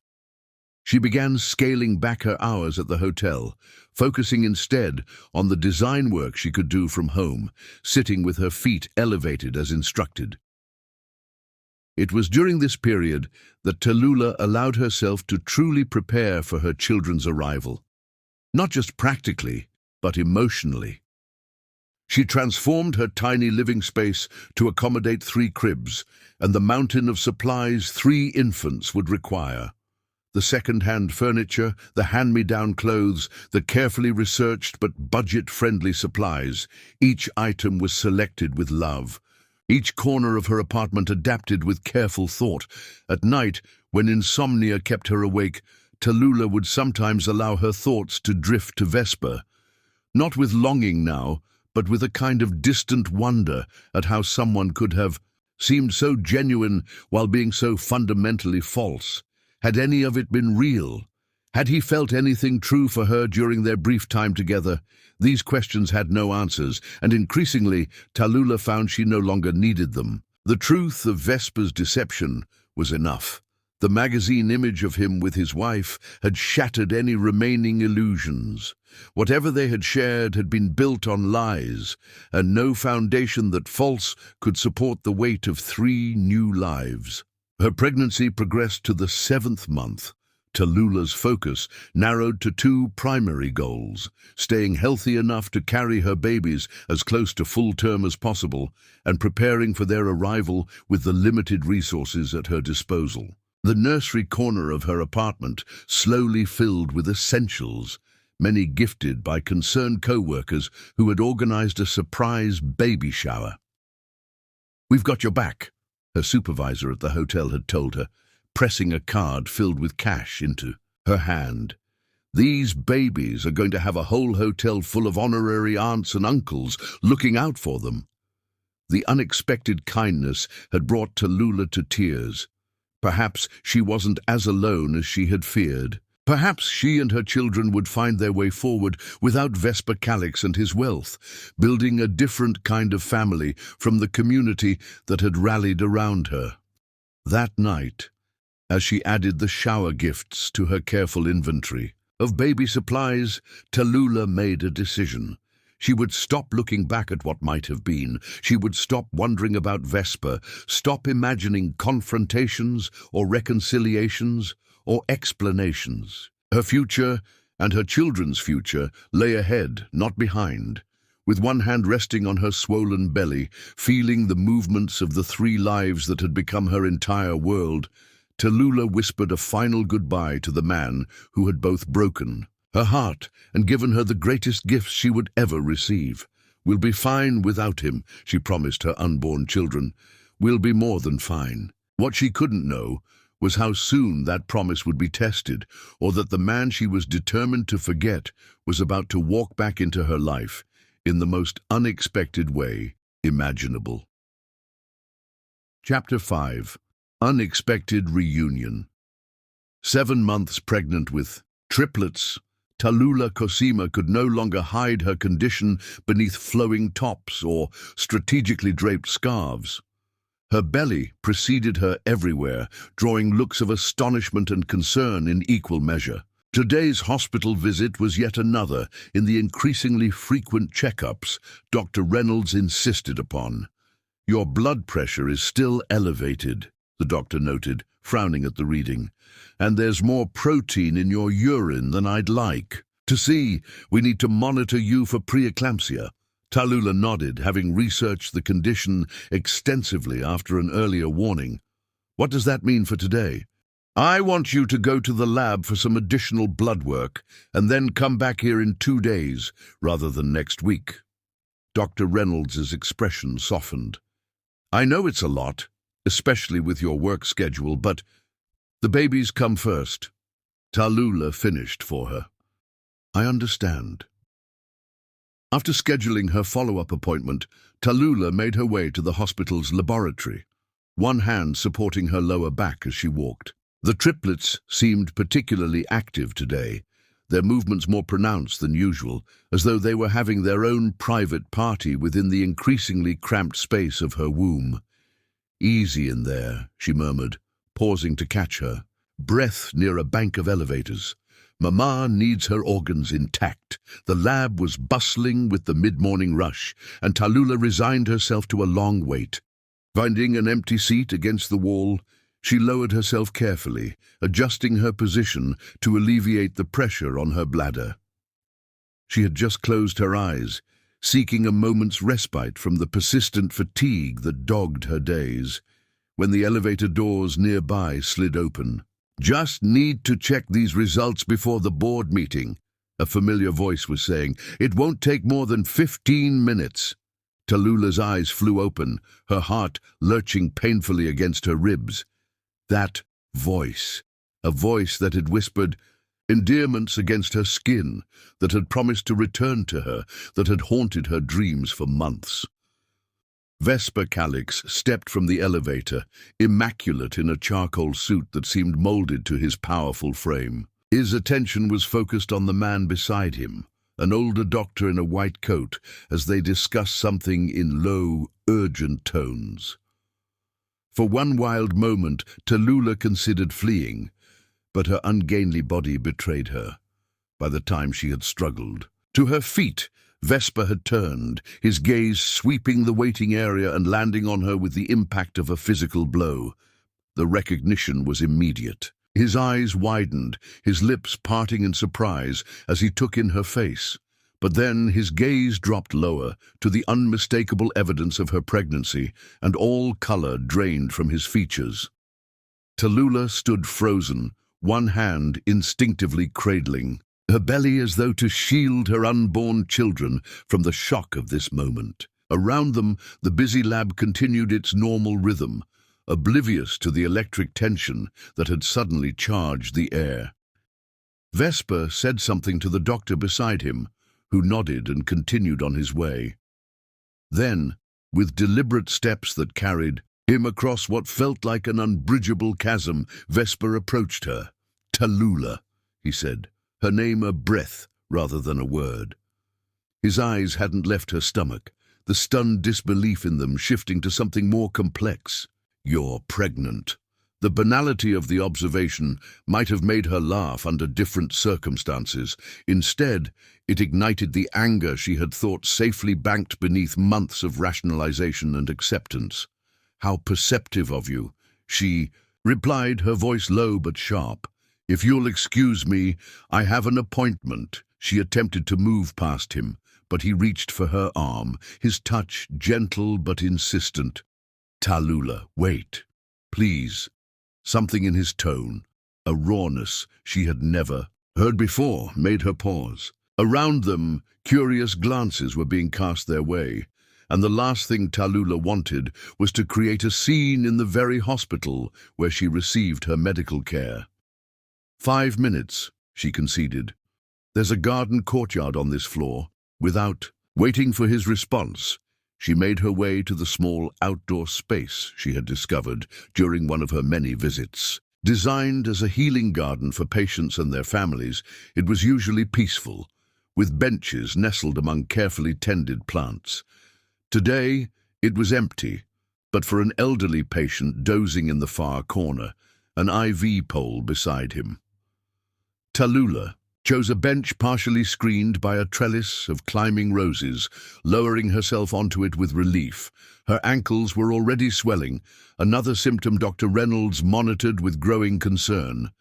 She began scaling back her hours at the hotel, focusing instead on the design work she could do from home, sitting with her feet elevated as instructed. It was during this period that Tallulah allowed herself to truly prepare for her children's arrival, not just practically, but emotionally. She transformed her tiny living space to accommodate 3 cribs and the mountain of supplies 3 infants would require. The second-hand furniture, the hand-me-down clothes, the carefully researched but budget-friendly supplies. Each item was selected with love. Each corner of her apartment adapted with careful thought. At night, when insomnia kept her awake, Tallulah would sometimes allow her thoughts to drift to Vesper. Not with longing now, but with a kind of distant wonder at how someone could have seemed so genuine while being so fundamentally false. Had any of it been real? Had he felt anything true for her during their brief time together? These questions had no answers, and increasingly, Tallulah found she no longer needed them. The truth of Vesper's deception was enough. The magazine image of him with his wife had shattered any remaining illusions. Whatever they had shared had been built on lies, and no foundation that false could support the weight of 3 new lives. Her pregnancy progressed to the 7th month. Tallulah's focus narrowed to 2 primary goals: staying healthy enough to carry her babies as close to full term as possible, and preparing for their arrival with the limited resources at her disposal. The nursery corner of her apartment slowly filled with essentials, many gifted by concerned co-workers who had organized a surprise baby shower. "We've got your back," her supervisor at the hotel had told her, pressing a card filled with cash into her hand. "These babies are going to have a whole hotel full of honorary aunts and uncles looking out for them." The unexpected kindness had brought Tallulah to tears. Perhaps she wasn't as alone as she had feared. Perhaps she and her children would find their way forward without Vesper Calix and his wealth, building a different kind of family from the community that had rallied around her. That night, as she added the shower gifts to her careful inventory, of baby supplies, Tallulah made a decision. She would stop looking back at what might have been. She would stop wondering about Vesper, stop imagining confrontations or reconciliations or explanations. Her future and her children's future lay ahead, not behind. With one hand resting on her swollen belly, feeling the movements of the 3 lives that had become her entire world, Tallulah whispered a final goodbye to the man who had both broken her heart and given her the greatest gifts she would ever receive. "We'll be fine without him," she promised her unborn children. "We'll be more than fine." What she couldn't know was how soon that promise would be tested, or that the man she was determined to forget was about to walk back into her life in the most unexpected way imaginable. Chapter 5. Unexpected Reunion. 7 months pregnant with triplets, Tallulah Cosima could no longer hide her condition beneath flowing tops or strategically draped scarves. Her belly preceded her everywhere, drawing looks of astonishment and concern in equal measure. Today's hospital visit was yet another in the increasingly frequent checkups Dr. Reynolds insisted upon. "Your blood pressure is still elevated," the doctor noted, frowning at the reading. "And there's more protein in your urine than I'd like. To see, we need to monitor you for preeclampsia." Tallulah nodded, having researched the condition extensively after an earlier warning. "What does that mean for today?" "I want you to go to the lab for some additional blood work and then come back here in 2 days rather than next week." Dr. Reynolds' expression softened. "I know it's a lot, especially with your work schedule, but the babies come first." Tallulah finished for her. "I understand." After scheduling her follow-up appointment, Tallulah made her way to the hospital's laboratory, one hand supporting her lower back as she walked. The triplets seemed particularly active today, their movements more pronounced than usual, as though they were having their own private party within the increasingly cramped space of her womb. "Easy in there," she murmured, pausing to catch her breath near a bank of elevators. "Mama needs her organs intact." The lab was bustling with the mid-morning rush, and Tallulah resigned herself to a long wait. Finding an empty seat against the wall, she lowered herself carefully, adjusting her position to alleviate the pressure on her bladder. She had just closed her eyes, seeking a moment's respite from the persistent fatigue that dogged her days, when the elevator doors nearby slid open. "Just need to check these results before the board meeting," a familiar voice was saying. "It won't take more than 15 minutes. Tallulah's eyes flew open, her heart lurching painfully against her ribs. That voice, a voice that had whispered endearments against her skin, that had promised to return to her, that had haunted her dreams for months. Vesper Calix stepped from the elevator, immaculate in a charcoal suit that seemed molded to his powerful frame. His attention was focused on the man beside him, an older doctor in a white coat, as they discussed something in low, urgent tones. For one wild moment, Tallulah considered fleeing, but her ungainly body betrayed her. By the time she had struggled to her feet, Vesper had turned, his gaze sweeping the waiting area and landing on her with the impact of a physical blow. The recognition was immediate. His eyes widened, his lips parting in surprise as he took in her face. But then his gaze dropped lower to the unmistakable evidence of her pregnancy, and all color drained from his features. Tallulah stood frozen, one hand instinctively cradling her belly as though to shield her unborn children from the shock of this moment. Around them, the busy lab continued its normal rhythm, oblivious to the electric tension that had suddenly charged the air. Vesper said something to the doctor beside him, who nodded and continued on his way. Then, with deliberate steps that carried him across what felt like an unbridgeable chasm, Vesper approached her. "Tallulah," he said, her name a breath rather than a word. His eyes hadn't left her stomach, the stunned disbelief in them shifting to something more complex. "You're pregnant." The banality of the observation might have made her laugh under different circumstances. Instead, it ignited the anger she had thought safely banked beneath months of rationalization and acceptance. "How perceptive of you," she replied, her voice low but sharp. "If you'll excuse me, I have an appointment." She attempted to move past him, but he reached for her arm, his touch gentle but insistent. "Tallulah, wait, please." Something in his tone, a rawness she had never heard before, made her pause. Around them, curious glances were being cast their way, and the last thing Tallulah wanted was to create a scene in the very hospital where she received her medical care. 5 minutes, she conceded. "There's a garden courtyard on this floor." Without waiting for his response, she made her way to the small outdoor space she had discovered during one of her many visits. Designed as a healing garden for patients and their families, it was usually peaceful, with benches nestled among carefully tended plants. Today, it was empty, but for an elderly patient dozing in the far corner, an IV pole beside him. Tallulah chose a bench partially screened by a trellis of climbing roses, lowering herself onto it with relief. Her ankles were already swelling, another symptom Dr. Reynolds monitored with growing concern.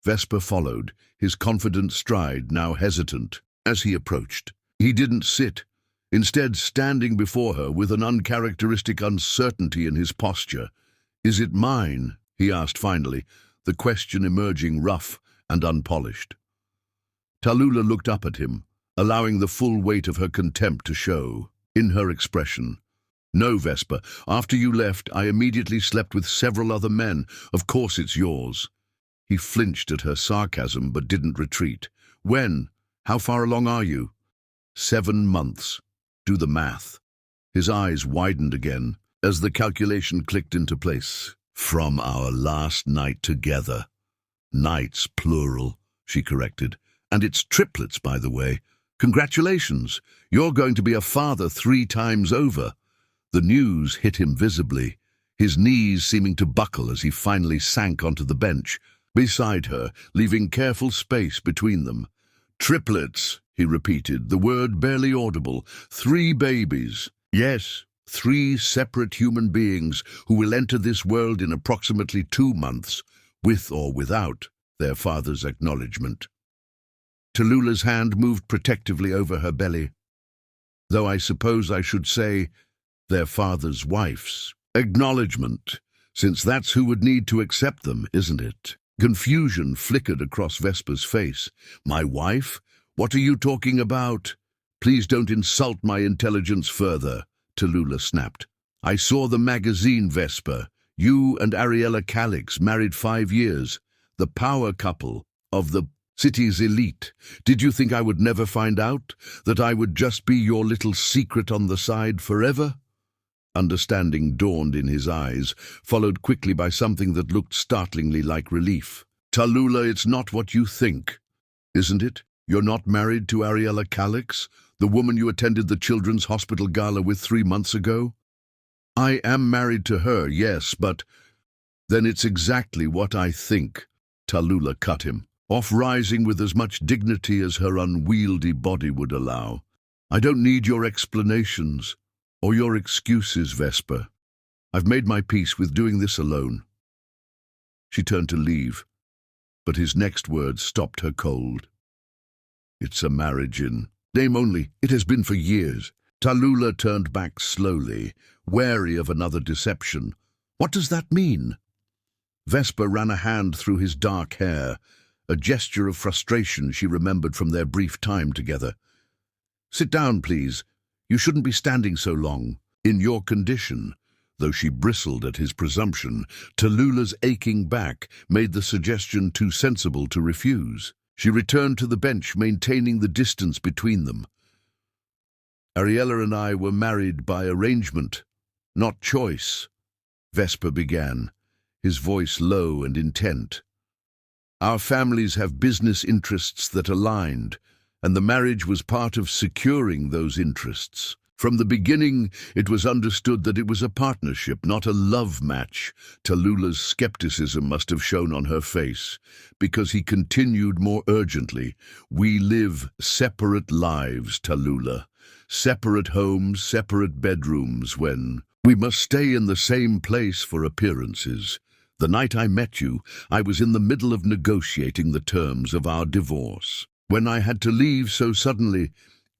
Vesper followed, his confident stride now hesitant. As he approached, he didn't sit, instead standing before her with an uncharacteristic uncertainty in his posture. "Is it mine?" he asked finally, the question emerging rough and unpolished. Tallulah looked up at him, allowing the full weight of her contempt to show in her expression. "No, Vesper. After you left, I immediately slept with several other men. Of course it's yours." He flinched at her sarcasm but didn't retreat. "When? How far along are you?" 7 months. Do the math. His eyes widened again as the calculation clicked into place. "From our last night together." "Nights, plural," she corrected. "And it's triplets, by the way. Congratulations. You're going to be a father 3 times over." The news hit him visibly, his knees seeming to buckle as he finally sank onto the bench beside her, leaving careful space between them. "Triplets," he repeated, the word barely audible. 3 babies. Yes, 3 separate human beings who will enter this world in approximately 2 months, with or without their father's acknowledgement. Tallulah's hand moved protectively over her belly. "Though I suppose I should say their father's wife's acknowledgement, since that's who would need to accept them, isn't it?" Confusion flickered across Vesper's face. "My wife? What are you talking about?" "Please don't insult my intelligence further," Tallulah snapped. "I saw the magazine, Vesper. You and Ariella Calix married 5 years, the power couple of the city's elite. Did you think I would never find out? That I would just be your little secret on the side forever?" Understanding dawned in his eyes, followed quickly by something that looked startlingly like relief. "Tallulah, it's not what you think, isn't it? You're not married to Ariella Calix, the woman you attended the Children's Hospital Gala with 3 months ago?" "I am married to her, yes, but—" "Then it's exactly what I think," Tallulah cut him off, rising with as much dignity as her unwieldy body would allow. "I don't need your explanations or your excuses, Vesper. I've made my peace with doing this alone." She turned to leave, but his next words stopped her cold. "It's a marriage in name only. It has been for years." Tallulah turned back slowly, wary of another deception. "What does that mean?" Vesper ran a hand through his dark hair, a gesture of frustration she remembered from their brief time together. "Sit down, please. You shouldn't be standing so long. In your condition." Though she bristled at his presumption, Tallulah's aching back made the suggestion too sensible to refuse. She returned to the bench, maintaining the distance between them. "Ariella and I were married by arrangement, not choice," Vesper began, his voice low and intent. "Our families have business interests that aligned, and the marriage was part of securing those interests." From the beginning, it was understood that it was a partnership, not a love match. Tallulah's skepticism must have shown on her face, because he continued more urgently. We live separate lives, Tallulah. Separate homes, separate bedrooms when we must stay in the same place for appearances. The night I met you, I was in the middle of negotiating the terms of our divorce. When I had to leave so suddenly,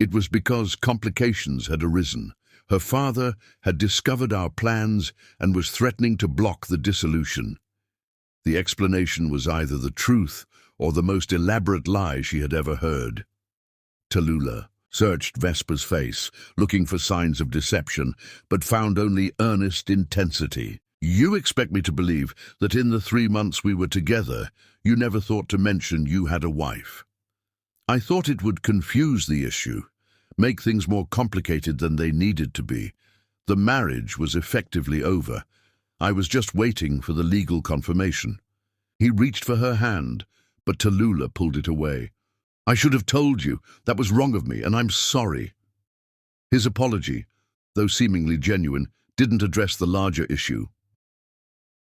it was because complications had arisen. Her father had discovered our plans and was threatening to block the dissolution. The explanation was either the truth or the most elaborate lie she had ever heard. Tallulah searched Vesper's face, looking for signs of deception, but found only earnest intensity. You expect me to believe that in the 3 months we were together, you never thought to mention you had a wife. I thought it would confuse the issue, make things more complicated than they needed to be. The marriage was effectively over. I was just waiting for the legal confirmation. He reached for her hand, but Tallulah pulled it away. I should have told you. That was wrong of me, and I'm sorry. His apology, though seemingly genuine, didn't address the larger issue.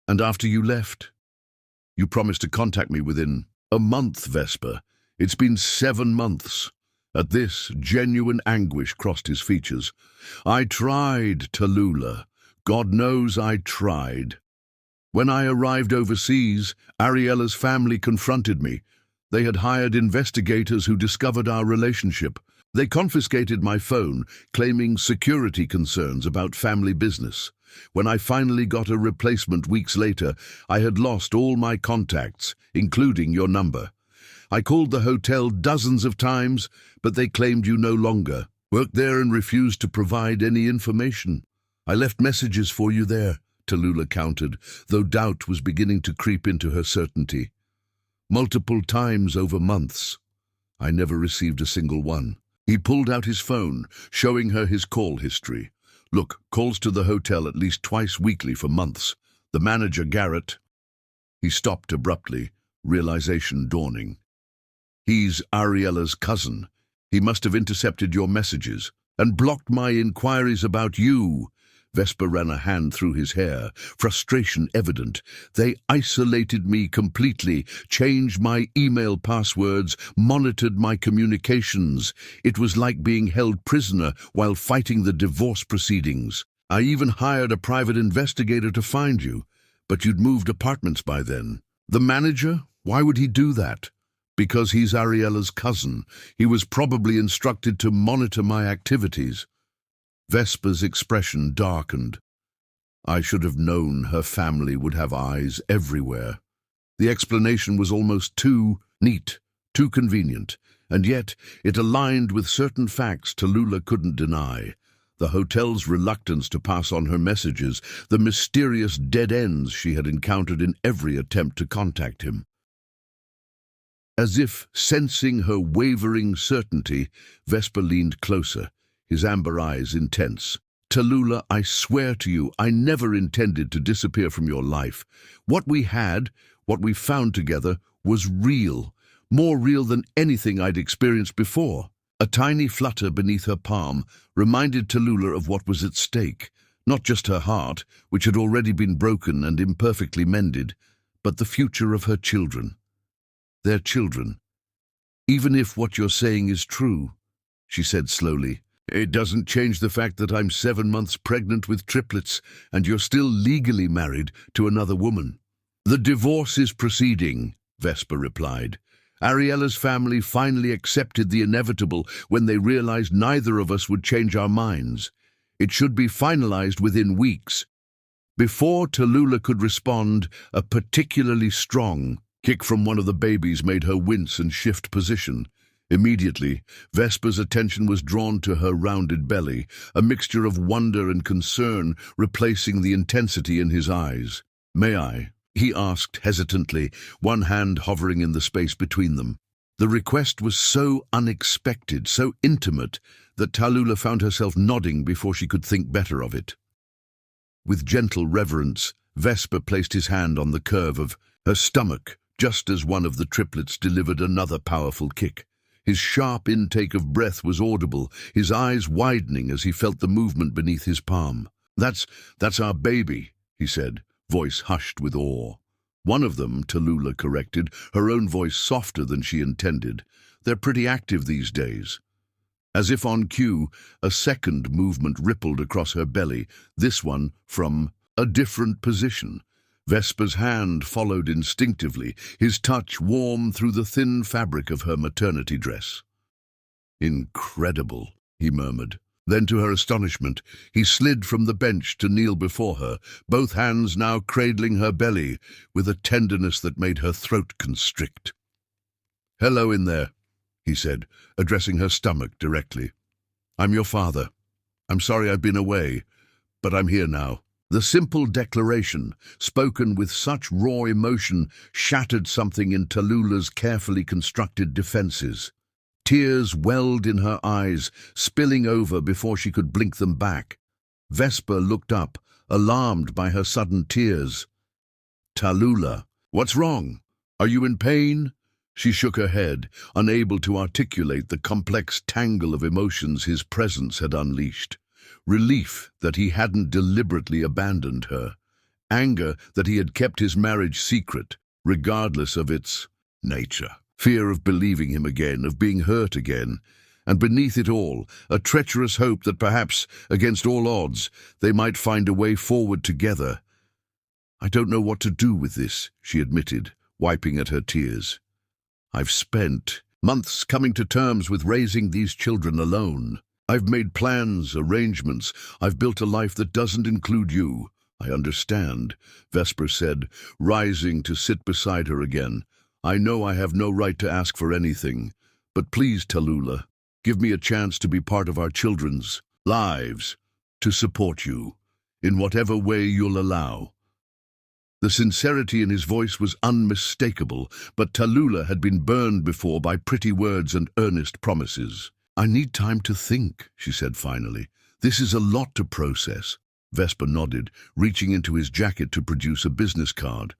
And after you left, you promised to contact me within a month, Vesper. It's been 7 months. At this, genuine anguish crossed his features. I tried, Tallulah. God knows I tried. When I arrived overseas, Ariella's family confronted me. They had hired investigators who discovered our relationship. They confiscated my phone, claiming security concerns about family business. When I finally got a replacement weeks later, I had lost all my contacts, including your number. I called the hotel dozens of times, but they claimed you no longer worked there and refused to provide any information. I left messages for you there, Tallulah countered, though doubt was beginning to creep into her certainty. Multiple times over months. I never received a single one. He pulled out his phone, showing her his call history. Look, calls to the hotel at least twice weekly for months. The manager, Garrett. He stopped abruptly, realization dawning. He's Ariella's cousin. He must have intercepted your messages and blocked my inquiries about you. Vesper ran a hand through his hair, frustration evident. They isolated me completely, changed my email passwords, monitored my communications. It was like being held prisoner while fighting the divorce proceedings. I even hired a private investigator to find you, but you'd moved apartments by then. The manager? Why would he do that? Because he's Ariella's cousin. He was probably instructed to monitor my activities. Vesper's expression darkened. I should have known her family would have eyes everywhere. The explanation was almost too neat, too convenient, and yet it aligned with certain facts Tallulah couldn't deny. The hotel's reluctance to pass on her messages, the mysterious dead ends she had encountered in every attempt to contact him. As if sensing her wavering certainty, Vesper leaned closer, his amber eyes intense. Tallulah, I swear to you, I never intended to disappear from your life. What we had, what we found together, was real, more real than anything I'd experienced before. A tiny flutter beneath her palm reminded Tallulah of what was at stake, not just her heart, which had already been broken and imperfectly mended, but the future of her children. Their children. Even if what you're saying is true, she said slowly, it doesn't change the fact that I'm 7 months pregnant with triplets and you're still legally married to another woman. The divorce is proceeding, Vesper replied. Ariella's family finally accepted the inevitable when they realized neither of us would change our minds. It should be finalized within weeks. Before Tallulah could respond, a particularly strong kick from one of the babies made her wince and shift position. Immediately, Vesper's attention was drawn to her rounded belly, a mixture of wonder and concern replacing the intensity in his eyes. May I? He asked hesitantly, one hand hovering in the space between them. The request was so unexpected, so intimate, that Tallulah found herself nodding before she could think better of it. With gentle reverence, Vesper placed his hand on the curve of her stomach, just as one of the triplets delivered another powerful kick. His sharp intake of breath was audible, his eyes widening as he felt the movement beneath his palm. That's our baby," he said, voice hushed with awe. "One of them," Tallulah corrected, her own voice softer than she intended. "They're pretty active these days." As if on cue, a second movement rippled across her belly, this one from a different position. Vesper's hand followed instinctively, his touch warm through the thin fabric of her maternity dress. "Incredible," he murmured. Then, to her astonishment, he slid from the bench to kneel before her, both hands now cradling her belly, with a tenderness that made her throat constrict. "Hello in there," he said, addressing her stomach directly. "I'm your father. I'm sorry I've been away, but I'm here now." The simple declaration, spoken with such raw emotion, shattered something in Tallulah's carefully constructed defenses. Tears welled in her eyes, spilling over before she could blink them back. Vesper looked up, alarmed by her sudden tears. "Tallulah, what's wrong? Are you in pain?" She shook her head, unable to articulate the complex tangle of emotions his presence had unleashed. Relief that he hadn't deliberately abandoned her. Anger that he had kept his marriage secret, regardless of its nature. Fear of believing him again, of being hurt again. And beneath it all, a treacherous hope that perhaps, against all odds, they might find a way forward together. "I don't know what to do with this," she admitted, wiping at her tears. "I've spent months coming to terms with raising these children alone. I've made plans, arrangements. I've built a life that doesn't include you." "I understand," Vesper said, rising to sit beside her again. "I know I have no right to ask for anything, but please, Tallulah, give me a chance to be part of our children's lives, to support you, in whatever way you'll allow." The sincerity in his voice was unmistakable, but Tallulah had been burned before by pretty words and earnest promises. "I need time to think," she said finally. "This is a lot to process." Vesper nodded, reaching into his jacket to produce a business card.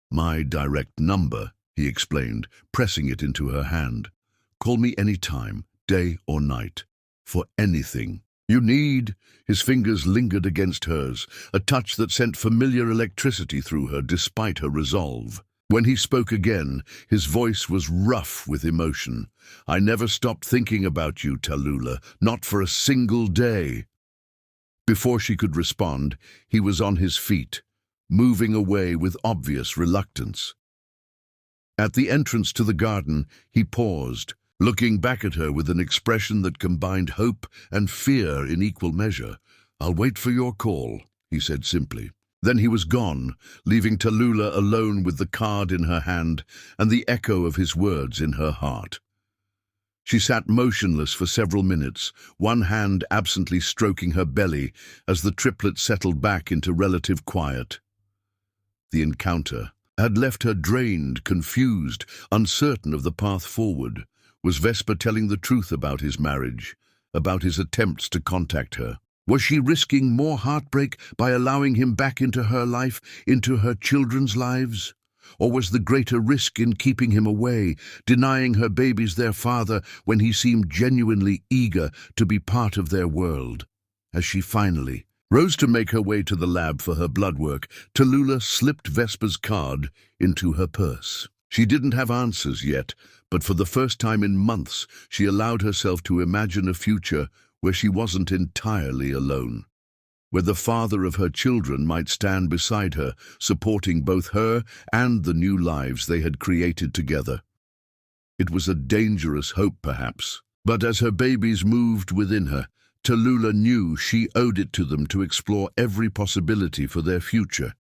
"My direct number," he explained, pressing it into her hand. "Call me any time, day or night, for anything you need." His fingers lingered against hers, a touch that sent familiar electricity through her despite her resolve. When he spoke again, his voice was rough with emotion. "I never stopped thinking about you, Tallulah, not for a single day." Before she could respond, he was on his feet, moving away with obvious reluctance. At the entrance to the garden, he paused, looking back at her with an expression that combined hope and fear in equal measure. "I'll wait for your call," he said simply. Then he was gone, leaving Tallulah alone with the card in her hand and the echo of his words in her heart. She sat motionless for several minutes, one hand absently stroking her belly as the triplets settled back into relative quiet. The encounter had left her drained, confused, uncertain of the path forward. Was Vesper telling the truth about his marriage, about his attempts to contact her? Was she risking more heartbreak by allowing him back into her life, into her children's lives? Or was the greater risk in keeping him away, denying her babies their father when he seemed genuinely eager to be part of their world? As she finally rose to make her way to the lab for her blood work, Tallulah slipped Vesper's card into her purse. She didn't have answers yet, but for the first time in months, she allowed herself to imagine a future where she wasn't entirely alone, where the father of her children might stand beside her, supporting both her and the new lives they had created together. It was a dangerous hope, perhaps, but as her babies moved within her, Tallulah knew she owed it to them to explore every possibility for their future,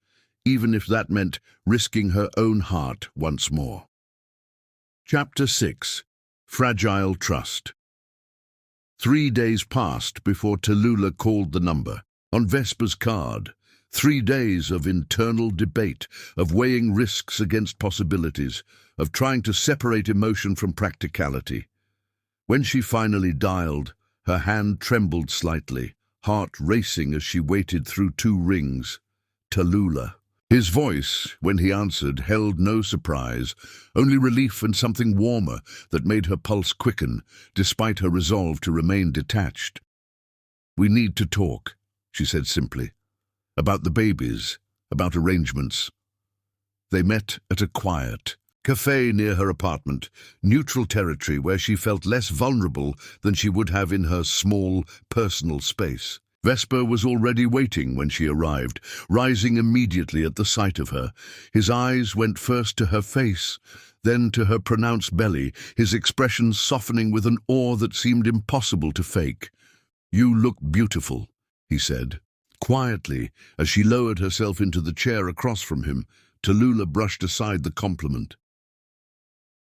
even if that meant risking her own heart once more. Chapter 6. Fragile Trust. 3 days passed before Tallulah called the number. On Vesper's card, 3 days of internal debate, of weighing risks against possibilities, of trying to separate emotion from practicality. When she finally dialed, her hand trembled slightly, heart racing as she waited through 2 rings. "Tallulah," His voice, when he answered, held no surprise, only relief and something warmer that made her pulse quicken, despite her resolve to remain detached. "We need to talk," she said simply. "About the babies, about arrangements." They met at a quiet cafe near her apartment, neutral territory where she felt less vulnerable than she would have in her small, personal space. Vesper was already waiting when she arrived, rising immediately at the sight of her. His eyes went first to her face, then to her pronounced belly, his expression softening with an awe that seemed impossible to fake. "You look beautiful," he said. Quietly, as she lowered herself into the chair across from him, Tallulah brushed aside the compliment.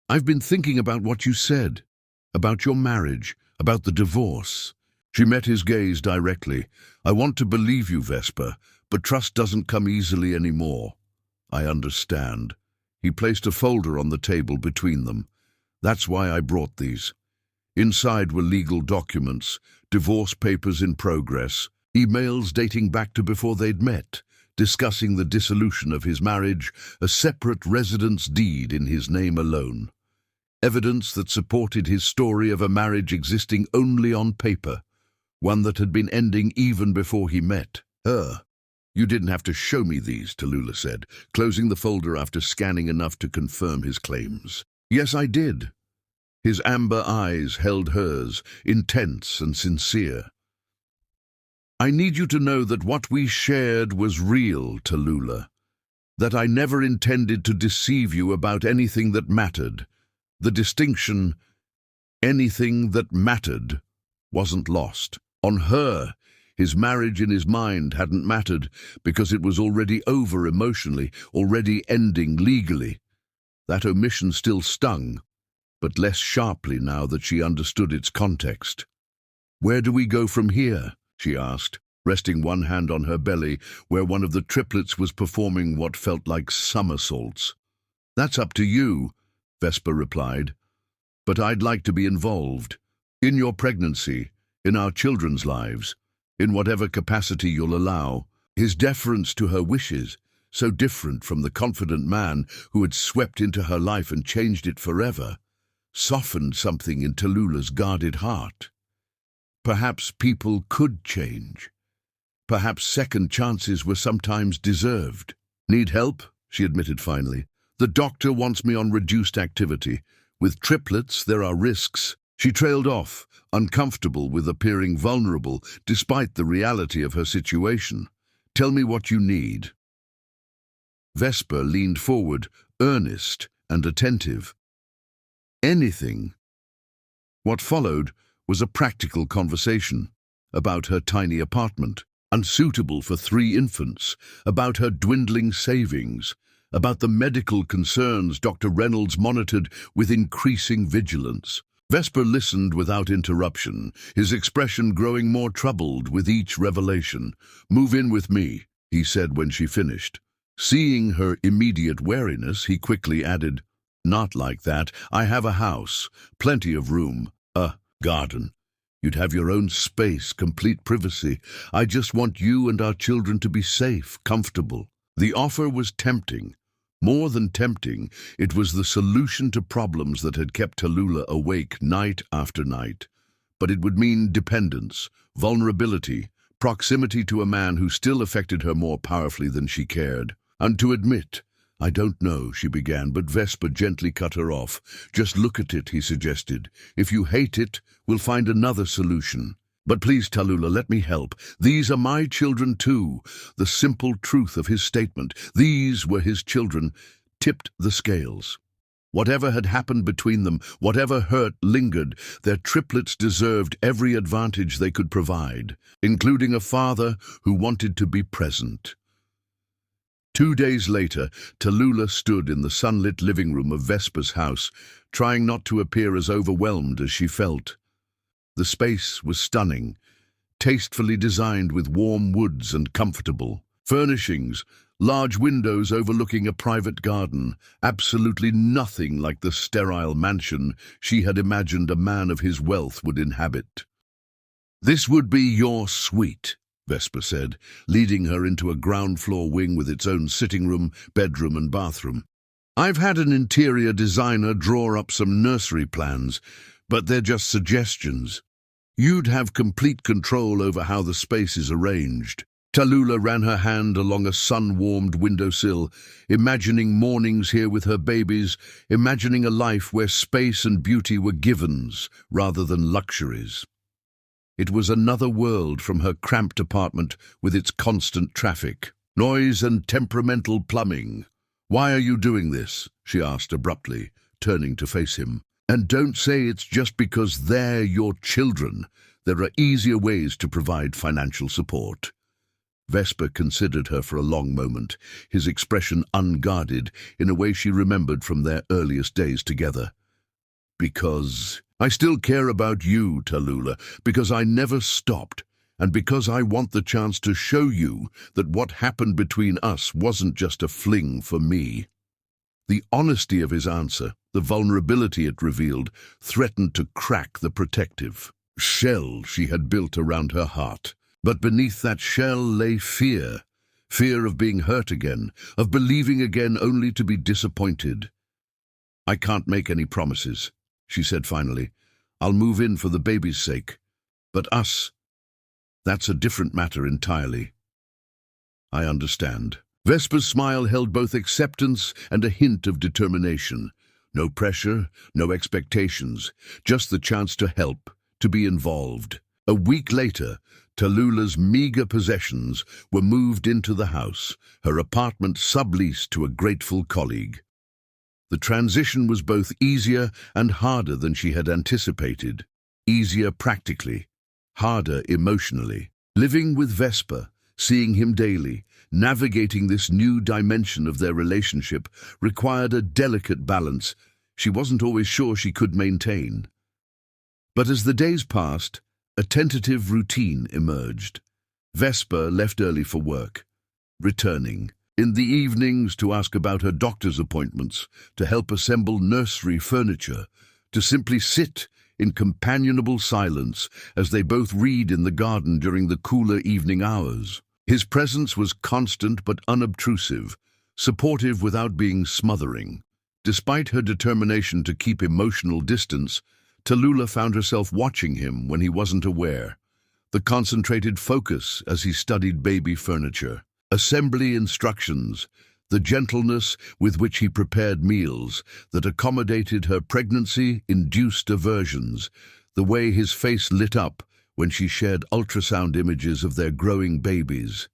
"I've been thinking about what you said, about your marriage, about the divorce." She met his gaze directly. "I want to believe you, Vesper, but trust doesn't come easily anymore." "I understand." He placed a folder on the table between them. "That's why I brought these." Inside were legal documents, divorce papers in progress, emails dating back to before they'd met, discussing the dissolution of his marriage, a separate residence deed in his name alone. Evidence that supported his story of a marriage existing only on paper, one that had been ending even before he met her. "You didn't have to show me these," Tallulah said, closing the folder after scanning enough to confirm his claims. "Yes, I did." His amber eyes held hers, intense and sincere. "I need you to know that what we shared was real, Tallulah. That I never intended to deceive you about anything that mattered. The distinction, anything that mattered, wasn't lost. On her, his marriage in his mind hadn't mattered because it was already over emotionally, already ending legally. That omission still stung, but less sharply now that she understood its context. "Where do we go from here?" she asked, resting one hand on her belly where one of the triplets was performing what felt like somersaults. "That's up to you," Vesper replied. "But I'd like to be involved. In your pregnancy, in our children's lives, in whatever capacity you'll allow." His deference to her wishes, so different from the confident man who had swept into her life and changed it forever, softened something in Tallulah's guarded heart. Perhaps people could change. Perhaps second chances were sometimes deserved. "Need help?" she admitted finally. "The doctor wants me on reduced activity. With triplets, there are risks." She trailed off, uncomfortable with appearing vulnerable, despite the reality of her situation. "Tell me what you need." Vesper leaned forward, earnest and attentive. "Anything." What followed was a practical conversation about her tiny apartment, unsuitable for 3 infants, about her dwindling savings, about the medical concerns Dr. Reynolds monitored with increasing vigilance. Vesper listened without interruption, his expression growing more troubled with each revelation. "Move in with me," he said when she finished. Seeing her immediate wariness, he quickly added, "Not like that. I have a house, plenty of room, a garden. You'd have your own space, complete privacy. I just want you and our children to be safe, comfortable." The offer was tempting. More than tempting, it was the solution to problems that had kept Tallulah awake night after night. But it would mean dependence, vulnerability, proximity to a man who still affected her more powerfully than she cared. "And to admit, I don't know," she began, but Vesper gently cut her off. "Just look at it," he suggested. "If you hate it, we'll find another solution. But please, Tallulah, let me help. These are my children too." The simple truth of his statement, these were his children, tipped the scales. Whatever had happened between them, whatever hurt lingered, their triplets deserved every advantage they could provide, including a father who wanted to be present. 2 days later, Tallulah stood in the sunlit living room of Vesper's house, trying not to appear as overwhelmed as she felt. The space was stunning, tastefully designed with warm woods and comfortable furnishings, large windows overlooking a private garden, absolutely nothing like the sterile mansion she had imagined a man of his wealth would inhabit. "This would be your suite," Vesper said, leading her into a ground-floor wing with its own sitting room, bedroom and bathroom. I've had an interior designer draw up some nursery plans, but they're just suggestions. You'd have complete control over how the space is arranged. Tallulah ran her hand along a sun-warmed windowsill, imagining mornings here with her babies, imagining a life where space and beauty were givens rather than luxuries. It was another world from her cramped apartment with its constant traffic, noise and temperamental plumbing. "Why are you doing this?" she asked abruptly, turning to face him. "And don't say it's just because they're your children. There are easier ways to provide financial support." Vesper considered her for a long moment, his expression unguarded in a way she remembered from their earliest days together. "Because I still care about you, Tallulah, because I never stopped, and because I want the chance to show you that what happened between us wasn't just a fling for me." The honesty of his answer, the vulnerability it revealed, threatened to crack the protective shell she had built around her heart. But beneath that shell lay fear. Fear of being hurt again, of believing again only to be disappointed. "I can't make any promises," she said finally. "I'll move in for the baby's sake. But us, that's a different matter entirely." "I understand." Vesper's smile held both acceptance and a hint of determination. No pressure, no expectations, just the chance to help, to be involved. A week later, Tallulah's meager possessions were moved into the house, her apartment subleased to a grateful colleague. The transition was both easier and harder than she had anticipated. Easier practically, harder emotionally. Living with Vesper, seeing him daily, navigating this new dimension of their relationship required a delicate balance she wasn't always sure she could maintain. But as the days passed, a tentative routine emerged. Vesper left early for work, returning in the evenings to ask about her doctor's appointments, to help assemble nursery furniture, to simply sit in companionable silence as they both read in the garden during the cooler evening hours. His presence was constant but unobtrusive, supportive without being smothering. Despite her determination to keep emotional distance, Tallulah found herself watching him when he wasn't aware. The concentrated focus as he studied baby furniture, assembly instructions, the gentleness with which he prepared meals that accommodated her pregnancy-induced aversions, the way his face lit up when she shared ultrasound images of their growing babies.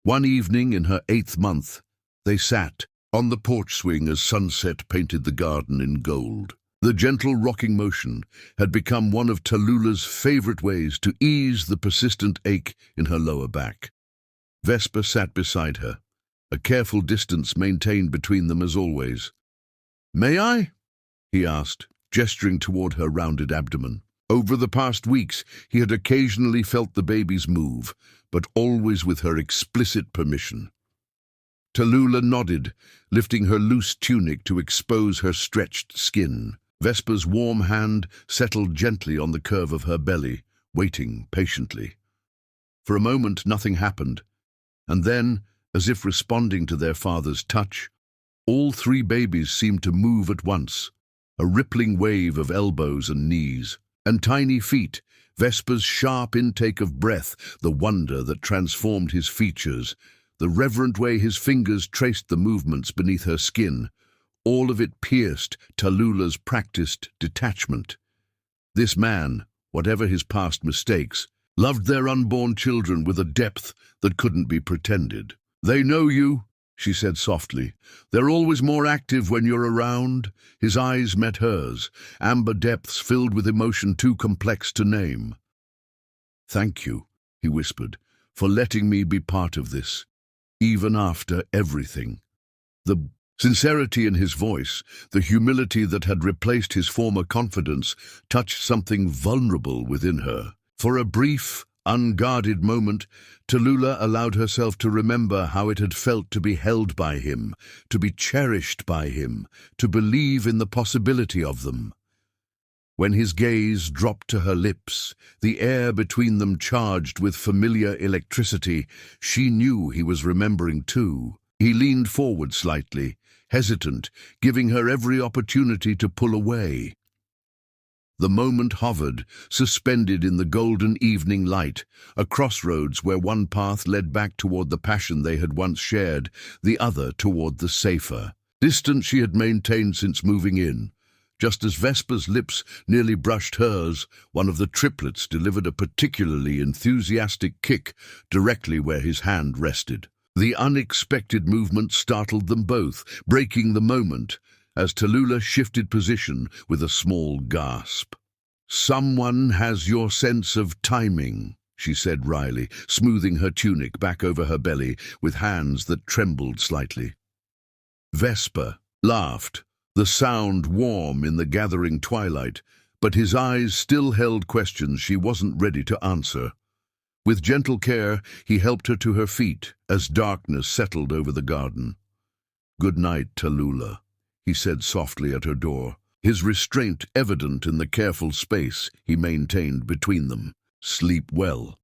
One evening in her 8th month, they sat on the porch swing as sunset painted the garden in gold. The gentle rocking motion had become one of Tallulah's favorite ways to ease the persistent ache in her lower back. Vesper sat beside her, a careful distance maintained between them as always. "May I?" he asked, gesturing toward her rounded abdomen. Over the past weeks, he had occasionally felt the baby's move, but always with her explicit permission. Tallulah nodded, lifting her loose tunic to expose her stretched skin. Vesper's warm hand settled gently on the curve of her belly, waiting patiently. For a moment, nothing happened, and then, as if responding to their father's touch, all 3 babies seemed to move at once, a rippling wave of elbows and knees, and tiny feet, Vesper's sharp intake of breath, the wonder that transformed his features, the reverent way his fingers traced the movements beneath her skin, all of it pierced Tallulah's practiced detachment. This man, whatever his past mistakes, loved their unborn children with a depth that couldn't be pretended. "They know you," she said softly. "They're always more active when you're around." His eyes met hers, amber depths filled with emotion too complex to name. "Thank you," he whispered, "for letting me be part of this, even after everything." The sincerity in his voice, the humility that had replaced his former confidence, touched something vulnerable within her. For a brief, unguarded moment, Tallulah allowed herself to remember how it had felt to be held by him, to be cherished by him, to believe in the possibility of them. When his gaze dropped to her lips, the air between them charged with familiar electricity, she knew he was remembering too. He leaned forward slightly, hesitant, giving her every opportunity to pull away. The moment hovered, suspended in the golden evening light, a crossroads where one path led back toward the passion they had once shared, the other toward the safer distance she had maintained since moving in. Just as Vesper's lips nearly brushed hers, one of the triplets delivered a particularly enthusiastic kick directly where his hand rested. The unexpected movement startled them both, breaking the moment, as Tallulah shifted position with a small gasp. "Someone has your sense of timing," she said wryly, smoothing her tunic back over her belly with hands that trembled slightly. Vesper laughed, the sound warm in the gathering twilight, but his eyes still held questions she wasn't ready to answer. With gentle care, he helped her to her feet as darkness settled over the garden. "Good night, Tallulah," he said softly at her door, his restraint evident in the careful space he maintained between them. "Sleep well."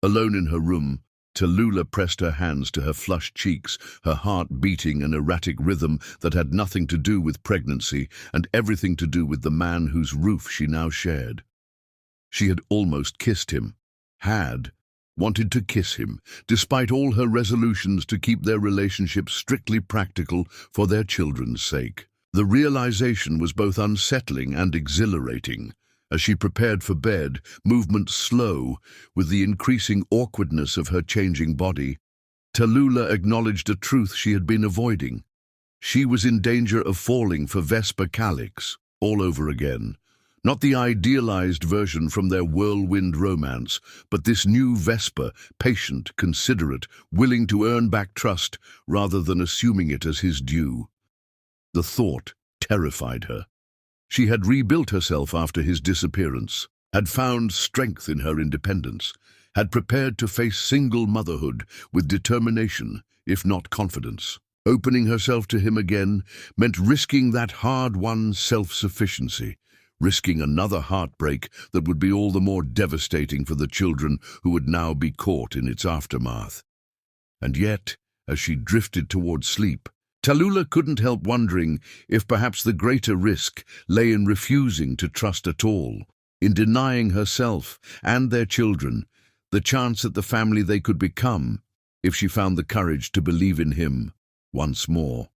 Alone in her room, Tallulah pressed her hands to her flushed cheeks, her heart beating an erratic rhythm that had nothing to do with pregnancy and everything to do with the man whose roof she now shared. She had almost kissed him, wanted to kiss him, despite all her resolutions to keep their relationship strictly practical for their children's sake. The realization was both unsettling and exhilarating. As she prepared for bed, movement slow, with the increasing awkwardness of her changing body, Tallulah acknowledged a truth she had been avoiding. She was in danger of falling for Vesper Calix all over again. Not the idealized version from their whirlwind romance, but this new Vesper, patient, considerate, willing to earn back trust rather than assuming it as his due. The thought terrified her. She had rebuilt herself after his disappearance, had found strength in her independence, had prepared to face single motherhood with determination, if not confidence. Opening herself to him again meant risking that hard-won self-sufficiency, risking another heartbreak that would be all the more devastating for the children who would now be caught in its aftermath. And yet, as she drifted toward sleep, Tallulah couldn't help wondering if perhaps the greater risk lay in refusing to trust at all, in denying herself and their children the chance at the family they could become if she found the courage to believe in him once more.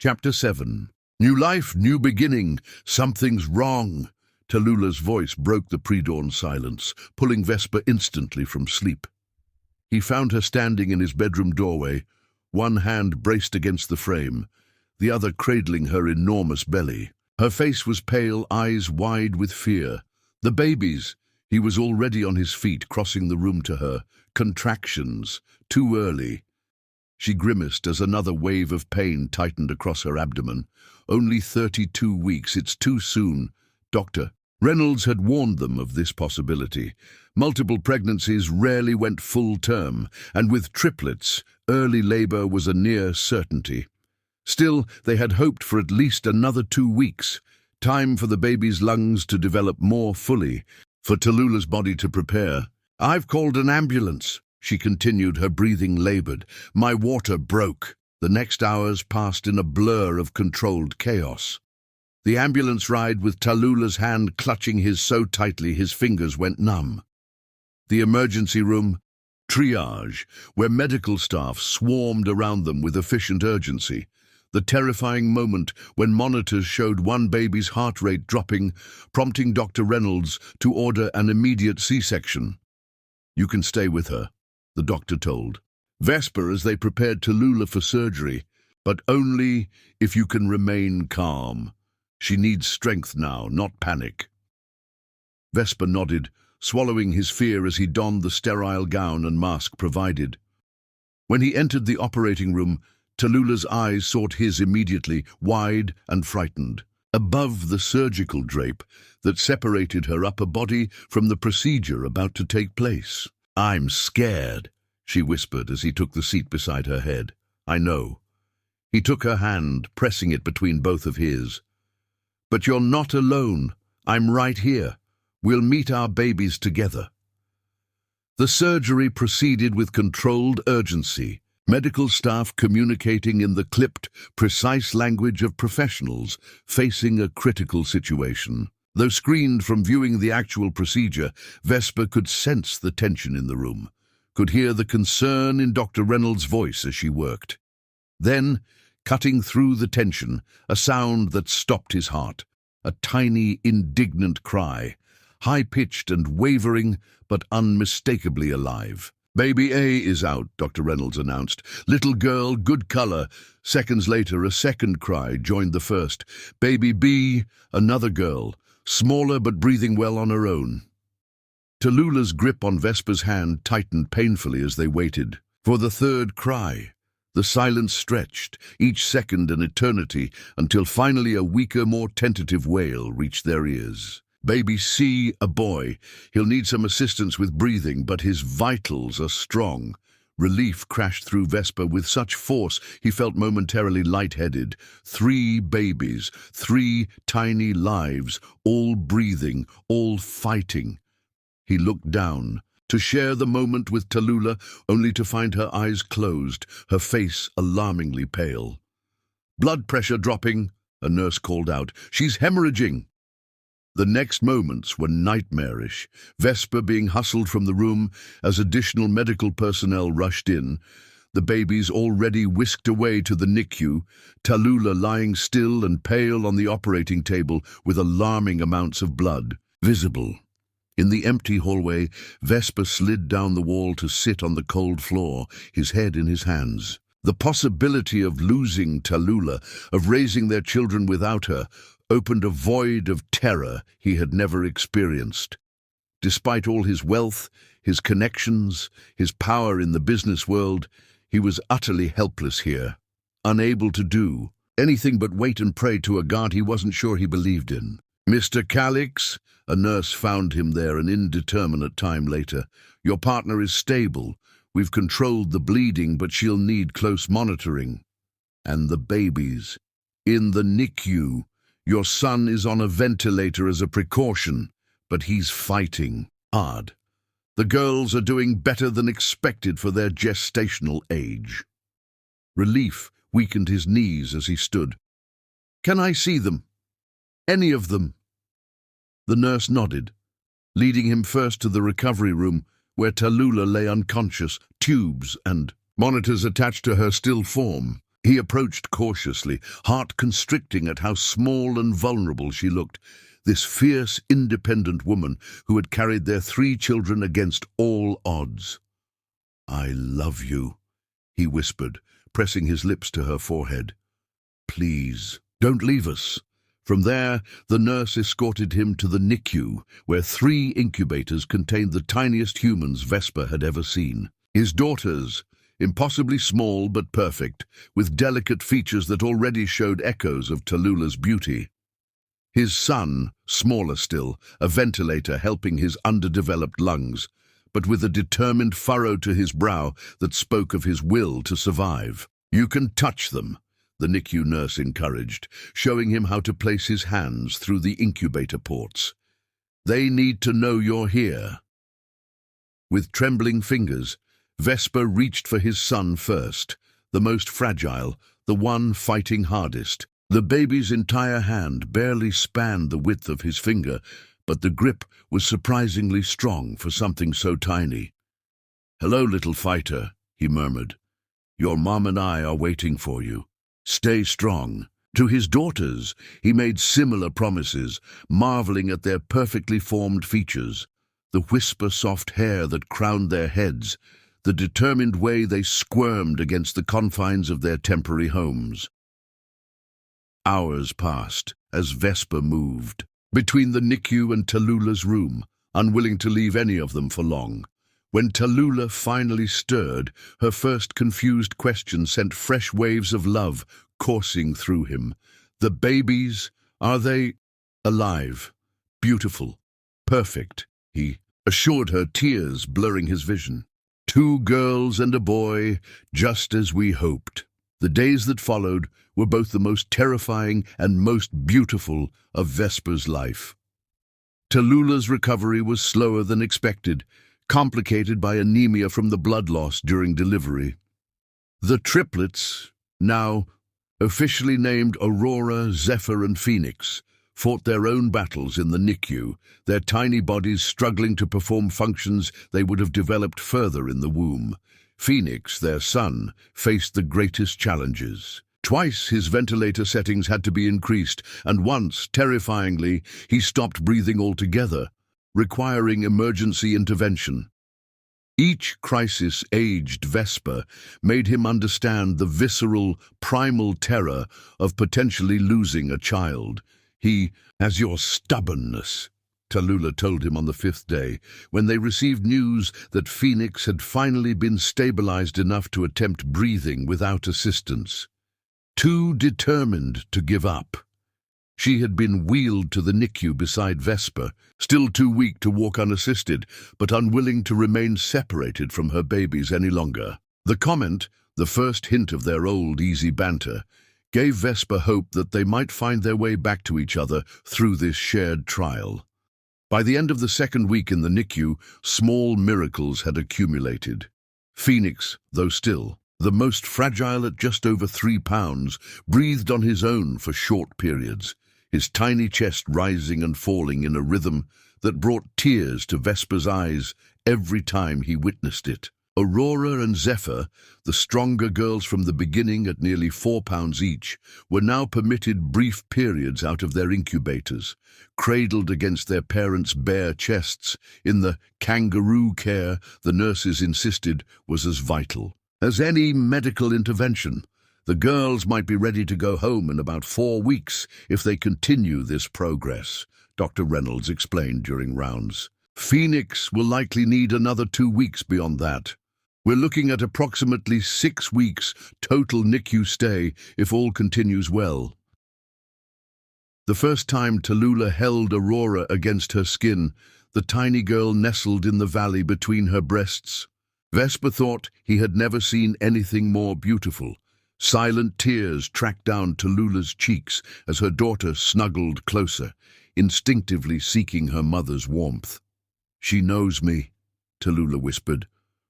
Chapter 7. New life, new beginning. Something's wrong. Tallulah's voice broke the pre-dawn silence, pulling Vesper instantly from sleep. He found her standing in his bedroom doorway, one hand braced against the frame, the other cradling her enormous belly. Her face was pale, eyes wide with fear. The babies. He was already on his feet, crossing the room to her. Contractions. Too early. She grimaced as another wave of pain tightened across her abdomen. Only 32 weeks, it's too soon. Doctor Reynolds had warned them of this possibility. Multiple pregnancies rarely went full term, and with triplets, early labor was a near certainty. Still, they had hoped for at least another 2 weeks, time for the baby's lungs to develop more fully, for Tallulah's body to prepare. "I've called an ambulance," she continued, her breathing labored. "My water broke." The next hours passed in a blur of controlled chaos. The ambulance ride with Tallulah's hand clutching his so tightly his fingers went numb. The emergency room, triage, where medical staff swarmed around them with efficient urgency. The terrifying moment when monitors showed one baby's heart rate dropping, prompting Dr. Reynolds to order an immediate C-section. "You can stay with her," the doctor told Vesper as they prepared Tallulah for surgery, "but only if you can remain calm. She needs strength now, not panic." Vesper nodded, swallowing his fear as he donned the sterile gown and mask provided. When he entered the operating room, Tallulah's eyes sought his immediately, wide and frightened. Above the surgical drape that separated her upper body from the procedure about to take place. "I'm scared," she whispered as he took the seat beside her head. "I know." He took her hand, pressing it between both of his. But you're not alone. I'm right here. We'll meet our babies together. The surgery proceeded with controlled urgency, medical staff communicating in the clipped, precise language of professionals facing a critical situation. Though screened from viewing the actual procedure, Vesper could sense the tension in the room, could hear the concern in Dr. Reynolds' voice as she worked. Then, cutting through the tension, a sound that stopped his heart, a tiny, indignant cry, high-pitched and wavering, but unmistakably alive. "Baby A is out," Dr. Reynolds announced. "Little girl, good color." Seconds later, a second cry joined the first. "Baby B," another girl, smaller but breathing well on her own. Tallulah's grip on Vesper's hand tightened painfully as they waited for the third cry. The silence stretched, each second an eternity, until finally a weaker, more tentative wail reached their ears. "Baby C, a boy. He'll need some assistance with breathing, but his vitals are strong." Relief crashed through Vesper with such force he felt momentarily lightheaded. 3 babies, 3 tiny lives, all breathing, all fighting. He looked down, to share the moment with Tallulah, only to find her eyes closed, her face alarmingly pale. "Blood pressure dropping," a nurse called out. "She's hemorrhaging." The next moments were nightmarish, Vesper being hustled from the room as additional medical personnel rushed in, the babies already whisked away to the NICU, Tallulah lying still and pale on the operating table with alarming amounts of blood visible. In the empty hallway, Vesper slid down the wall to sit on the cold floor, his head in his hands. The possibility of losing Tallulah, of raising their children without her, opened a void of terror he had never experienced. Despite all his wealth, his connections, his power in the business world, he was utterly helpless here, unable to do anything but wait and pray to a God he wasn't sure he believed in. "Mr. Calix," a nurse found him there an indeterminate time later. "Your partner is stable. We've controlled the bleeding, but she'll need close monitoring." "And the babies? In the NICU. Your son is on a ventilator as a precaution, but he's fighting hard. The girls are doing better than expected for their gestational age." Relief weakened his knees as he stood. "Can I see them? Any of them?" The nurse nodded, leading him first to the recovery room, where Tallulah lay unconscious, tubes and monitors attached to her still form. He approached cautiously, heart constricting at how small and vulnerable she looked, this fierce, independent woman who had carried their 3 children against all odds. "I love you," he whispered, pressing his lips to her forehead. "Please, don't leave us." From there, the nurse escorted him to the NICU, where 3 incubators contained the tiniest humans Vesper had ever seen. His daughters, impossibly small but perfect, with delicate features that already showed echoes of Tallulah's beauty. His son, smaller still, a ventilator helping his underdeveloped lungs, but with a determined furrow to his brow that spoke of his will to survive. "You can touch them," the NICU nurse encouraged, showing him how to place his hands through the incubator ports. "They need to know you're here." With trembling fingers, Vesper reached for his son first, the most fragile, the one fighting hardest. The baby's entire hand barely spanned the width of his finger, but the grip was surprisingly strong for something so tiny. "Hello, little fighter," he murmured. "Your mom and I are waiting for you. Stay strong." To his daughters, he made similar promises, marveling at their perfectly formed features, the whisper-soft hair that crowned their heads, the determined way they squirmed against the confines of their temporary homes. Hours passed as Vesper moved between the NICU and Tallulah's room, unwilling to leave any of them for long. When Tallulah finally stirred, her first confused question sent fresh waves of love coursing through him. "The babies, are they alive, beautiful, perfect?" he assured her, tears blurring his vision. "2 girls and a boy, just as we hoped." The days that followed were both the most terrifying and most beautiful of Vesper's life. Tallulah's recovery was slower than expected, complicated by anemia from the blood loss during delivery. The triplets, now officially named Aurora, Zephyr, and Phoenix, fought their own battles in the NICU, their tiny bodies struggling to perform functions they would have developed further in the womb. Phoenix, their son, faced the greatest challenges. Twice his ventilator settings had to be increased, and once, terrifyingly, he stopped breathing altogether, requiring emergency intervention. Each crisis aged Vesper made him understand the visceral, primal terror of potentially losing a child. "He has your stubbornness," Tallulah told him on the 5th day, when they received news that Phoenix had finally been stabilized enough to attempt breathing without assistance. Too determined to give up. She had been wheeled to the NICU beside Vesper, still too weak to walk unassisted, but unwilling to remain separated from her babies any longer. The comment, the first hint of their old easy banter, gave Vesper hope that they might find their way back to each other through this shared trial. By the end of the 2nd week in the NICU, small miracles had accumulated. Phoenix, though still, the most fragile at just over 3 pounds, breathed on his own for short periods, his tiny chest rising and falling in a rhythm that brought tears to Vesper's eyes every time he witnessed it. Aurora and Zephyr, the stronger girls from the beginning at nearly 4 pounds each, were now permitted brief periods out of their incubators, cradled against their parents' bare chests in the kangaroo care the nurses insisted was as vital as any medical intervention. The girls might be ready to go home in about 4 weeks if they continue this progress, Dr. Reynolds explained during rounds. Phoenix will likely need another 2 weeks beyond that. We're looking at approximately 6 weeks total NICU stay if all continues well. The first time Tallulah held Aurora against her skin, the tiny girl nestled in the valley between her breasts. Vesper thought he had never seen anything more beautiful. Silent tears tracked down Tallulah's cheeks as her daughter snuggled closer, instinctively seeking her mother's warmth. "She knows me," Tallulah whispered,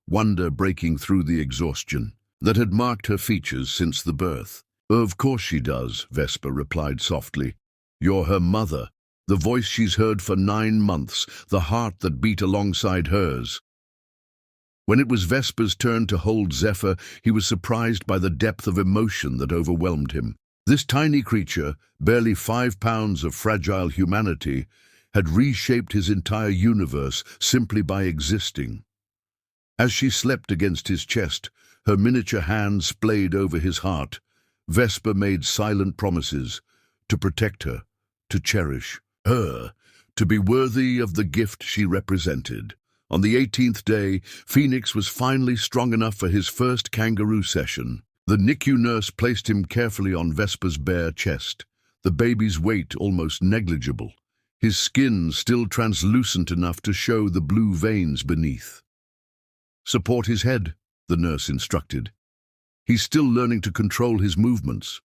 wonder breaking through the exhaustion that had marked her features since the birth. "Of course she does," Vesper replied softly. "You're her mother, the voice she's heard for 9 months, the heart that beat alongside hers." When it was Vesper's turn to hold Zephyr, he was surprised by the depth of emotion that overwhelmed him. This tiny creature, barely 5 pounds of fragile humanity, had reshaped his entire universe simply by existing. As she slept against his chest, her miniature hand splayed over his heart, Vesper made silent promises to protect her, to cherish her, to be worthy of the gift she represented. On the 18th day, Phoenix was finally strong enough for his first kangaroo session. The NICU nurse placed him carefully on Vesper's bare chest, the baby's weight almost negligible, his skin still translucent enough to show the blue veins beneath. "Support his head," the nurse instructed. "He's still learning to control his movements."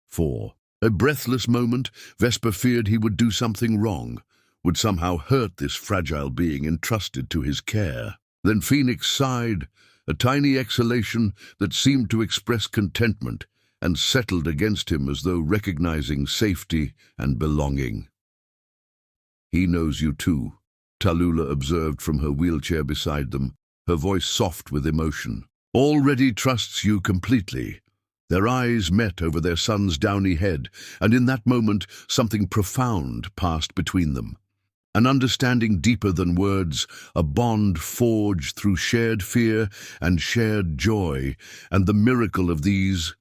For a breathless moment, Vesper feared he would do something wrong, would somehow hurt this fragile being entrusted to his care. Then Phoenix sighed, a tiny exhalation that seemed to express contentment, and settled against him as though recognizing safety and belonging. "He knows you too," Tallulah observed from her wheelchair beside them, her voice soft with emotion. "Already trusts you completely." Their eyes met over their son's downy head, and in that moment something profound passed between them. An understanding deeper than words, a bond forged through shared fear and shared joy, and the miracle of these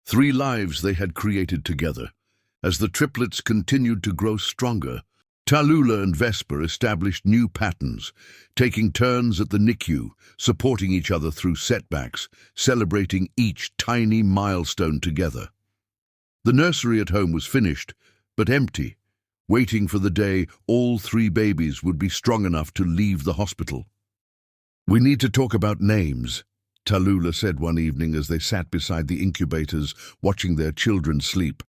3 lives they had created together. As the triplets continued to grow stronger, Tallulah and Vesper established new patterns, taking turns at the NICU, supporting each other through setbacks, celebrating each tiny milestone together. The nursery at home was finished, but empty, waiting for the day all 3 babies would be strong enough to leave the hospital. "We need to talk about names," Tallulah said one evening as they sat beside the incubators, watching their children sleep.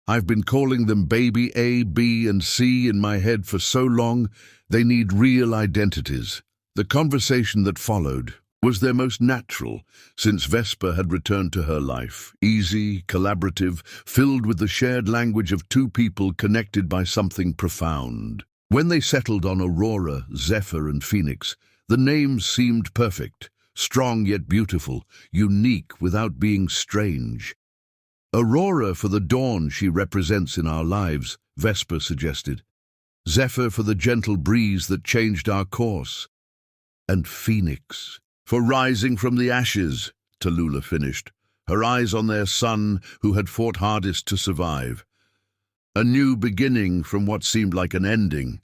I've been calling them baby A, B, and C in my head for so long, they need real identities. The conversation that followed was their most natural, since Vesper had returned to her life, easy, collaborative, filled with the shared language of two people connected by something profound. When they settled on Aurora, Zephyr, and Phoenix, the names seemed perfect, strong yet beautiful, unique without being strange. Aurora for the dawn she represents in our lives, Vesper suggested. Zephyr for the gentle breeze that changed our course. And Phoenix for rising from the ashes, Tallulah finished, her eyes on their son who had fought hardest to survive. A new beginning from what seemed like an ending.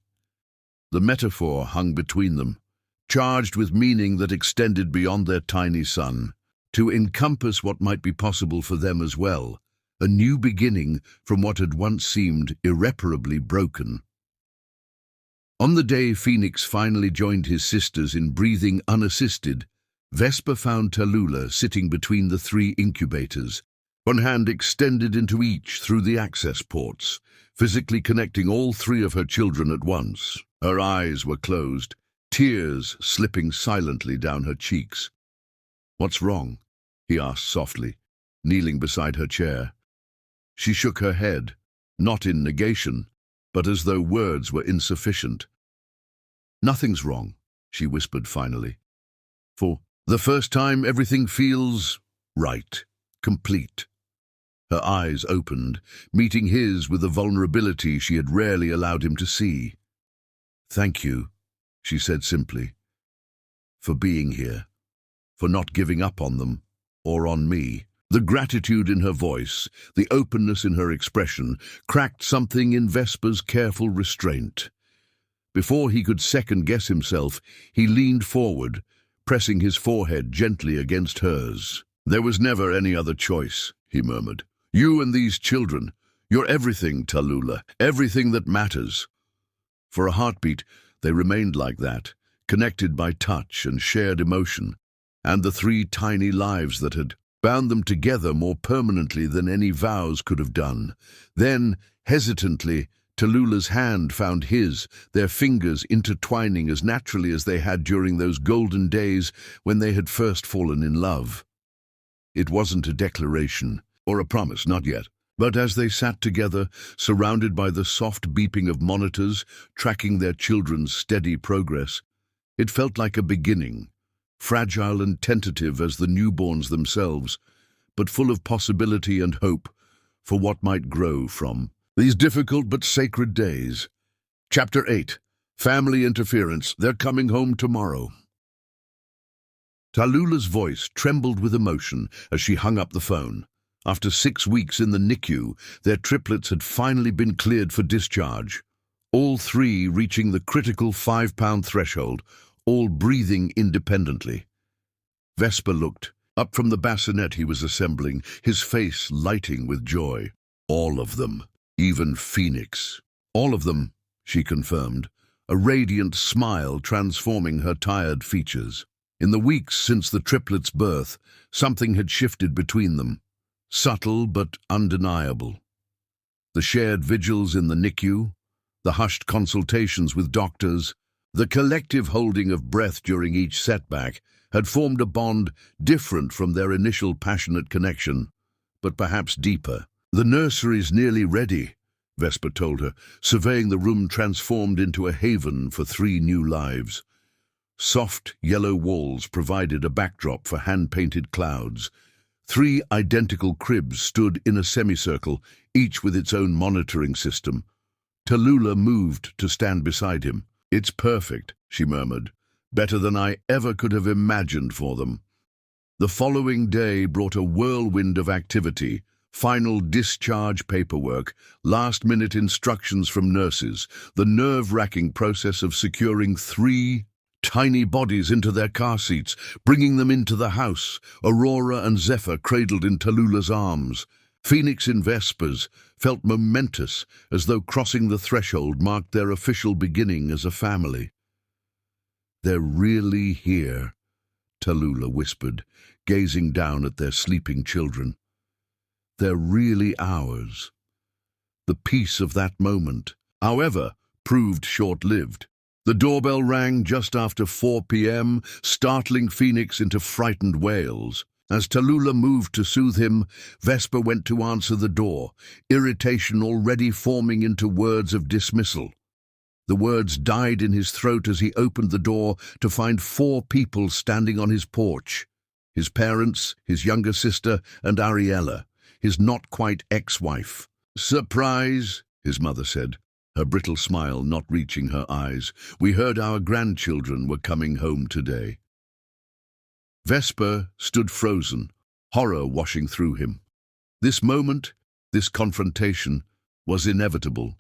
The metaphor hung between them, charged with meaning that extended beyond their tiny son, to encompass what might be possible for them as well, a new beginning from what had once seemed irreparably broken. On the day Phoenix finally joined his sisters in breathing unassisted, Vesper found Tallulah sitting between the three incubators, one hand extended into each through the access ports, physically connecting all three of her children at once. Her eyes were closed, tears slipping silently down her cheeks. "What's wrong?" he asked softly, kneeling beside her chair. She shook her head, not in negation, but as though words were insufficient. "Nothing's wrong," she whispered finally. "For the first time, everything feels right, complete." Her eyes opened, meeting his with a vulnerability she had rarely allowed him to see. "Thank you," she said simply, "for being here, for not giving up on them, or on me." The gratitude in her voice, the openness in her expression, cracked something in Vesper's careful restraint. Before he could second-guess himself, he leaned forward, pressing his forehead gently against hers. "There was never any other choice," he murmured. "You and these children, you're everything, Tallulah, everything that matters." For a heartbeat, they remained like that, connected by touch and shared emotion, and the three tiny lives that had bound them together more permanently than any vows could have done. Then, hesitantly, Tallulah's hand found his, their fingers intertwining as naturally as they had during those golden days when they had first fallen in love. It wasn't a declaration, or a promise, not yet. But as they sat together, surrounded by the soft beeping of monitors, tracking their children's steady progress, it felt like a beginning, fragile and tentative as the newborns themselves, but full of possibility and hope for what might grow from these difficult but sacred days. Chapter 8. Family Interference. They're coming home tomorrow. Tallulah's voice trembled with emotion as she hung up the phone. After 6 weeks in the NICU, their triplets had finally been cleared for discharge, all three reaching the critical 5-pound threshold, all breathing independently. Vesper looked up from the bassinet he was assembling, his face lighting with joy. All of them, even Phoenix. All of them, she confirmed, a radiant smile transforming her tired features. In the weeks since the triplets' birth, something had shifted between them. Subtle but undeniable. The shared vigils in the NICU, the hushed consultations with doctors, the collective holding of breath during each setback had formed a bond different from their initial passionate connection, but perhaps deeper. "The nursery's nearly ready," Vesper told her, surveying the room transformed into a haven for 3 new lives. Soft yellow walls provided a backdrop for hand-painted clouds. 3 identical cribs stood in a semicircle, each with its own monitoring system. Tallulah moved to stand beside him. "It's perfect," she murmured. "Better than I ever could have imagined for them." The following day brought a whirlwind of activity, final discharge paperwork, last-minute instructions from nurses, the nerve-wracking process of securing 3 tiny bodies into their car seats, bringing them into the house, Aurora and Zephyr cradled in Tallulah's arms. Phoenix in Vesper's felt momentous, as though crossing the threshold marked their official beginning as a family. "They're really here," Tallulah whispered, gazing down at their sleeping children. They're really ours. The peace of that moment, however, proved short-lived. The doorbell rang just after 4 p.m., startling Phoenix into frightened wails. As Tallulah moved to soothe him, Vesper went to answer the door, irritation already forming into words of dismissal. The words died in his throat as he opened the door to find 4 people standing on his porch. His parents, his younger sister, and Ariella, his not-quite ex-wife. "Surprise," his mother said, her brittle smile not reaching her eyes. "We heard our grandchildren were coming home today." Vesper stood frozen, horror washing through him. This moment, this confrontation, was inevitable,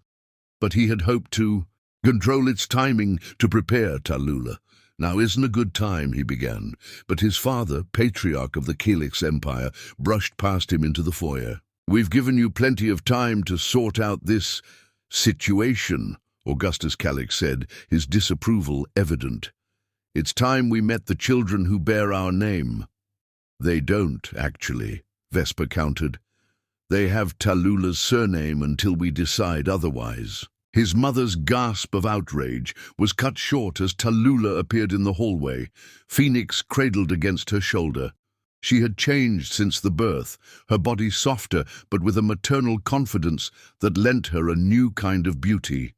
but he had hoped to control its timing to prepare Tallulah. "Now isn't a good time," he began, but his father, patriarch of the Calyx Empire, brushed past him into the foyer. "We've given you plenty of time to sort out this situation," Augustus Calyx said, his disapproval evident. "It's time we met the children who bear our name." "They don't, actually," Vesper countered. "They have Tallulah's surname until we decide otherwise." His mother's gasp of outrage was cut short as Tallulah appeared in the hallway, Phoenix cradled against her shoulder. She had changed since the birth, her body softer but with a maternal confidence that lent her a new kind of beauty.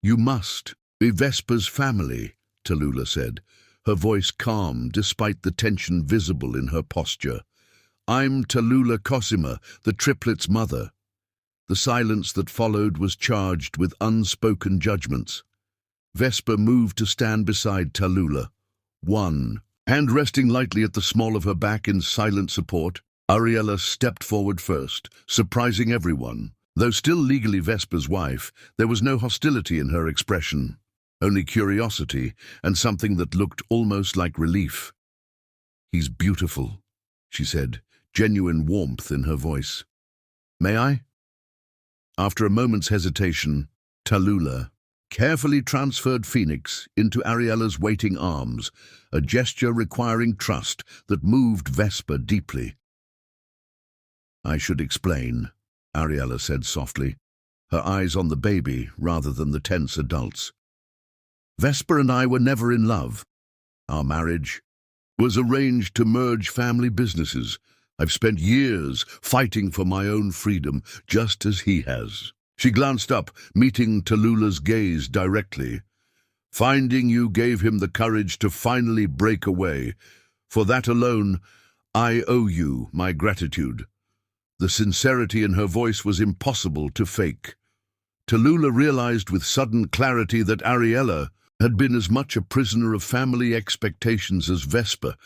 "You must be Vesper's family," Tallulah said, her voice calm despite the tension visible in her posture. "I'm Tallulah Cosima, the triplets' mother." The silence that followed was charged with unspoken judgments. Vesper moved to stand beside Tallulah. One hand resting lightly at the small of her back in silent support, Ariella stepped forward first, surprising everyone. Though still legally Vesper's wife, there was no hostility in her expression, only curiosity and something that looked almost like relief. "He's beautiful," she said, genuine warmth in her voice. "May I?" After a moment's hesitation, Tallulah carefully transferred Phoenix into Ariella's waiting arms, a gesture requiring trust that moved Vesper deeply. "I should explain," Ariella said softly, her eyes on the baby rather than the tense adults. "Vesper and I were never in love. Our marriage was arranged to merge family businesses. I've spent years fighting for my own freedom, just as he has." She glanced up, meeting Tallulah's gaze directly. "Finding you gave him the courage to finally break away. For that alone, I owe you my gratitude." The sincerity in her voice was impossible to fake. Tallulah realized with sudden clarity that Ariella had been as much a prisoner of family expectations as Vesper,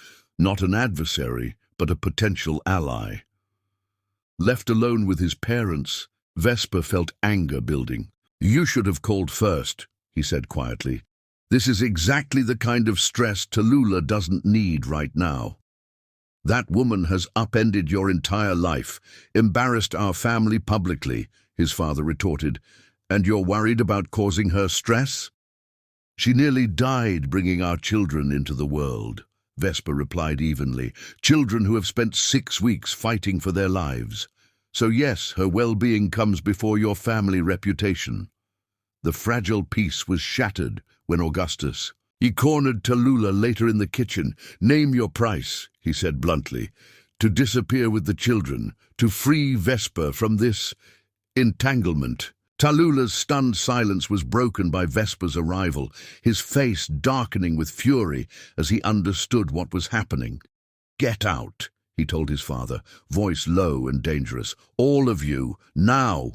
not an adversary, but a potential ally. Left alone with his parents, Vesper felt anger building. "You should have called first," he said quietly. "This is exactly the kind of stress Tallulah doesn't need right now. That woman has upended your entire life, embarrassed our family publicly," his father retorted, "and you're worried about causing her stress?" "She nearly died bringing our children into the world," Vesper replied evenly. "Children who have spent 6 weeks fighting for their lives. So yes, her well-being comes before your family reputation." The fragile peace was shattered when Augustus. He cornered Tallulah later in the kitchen. "Name your price," he said bluntly. "To disappear with the children, to free Vesper from this entanglement." Tallulah's stunned silence was broken by Vesper's arrival, his face darkening with fury as he understood what was happening. "Get out," he told his father, voice low and dangerous. "All of you, now."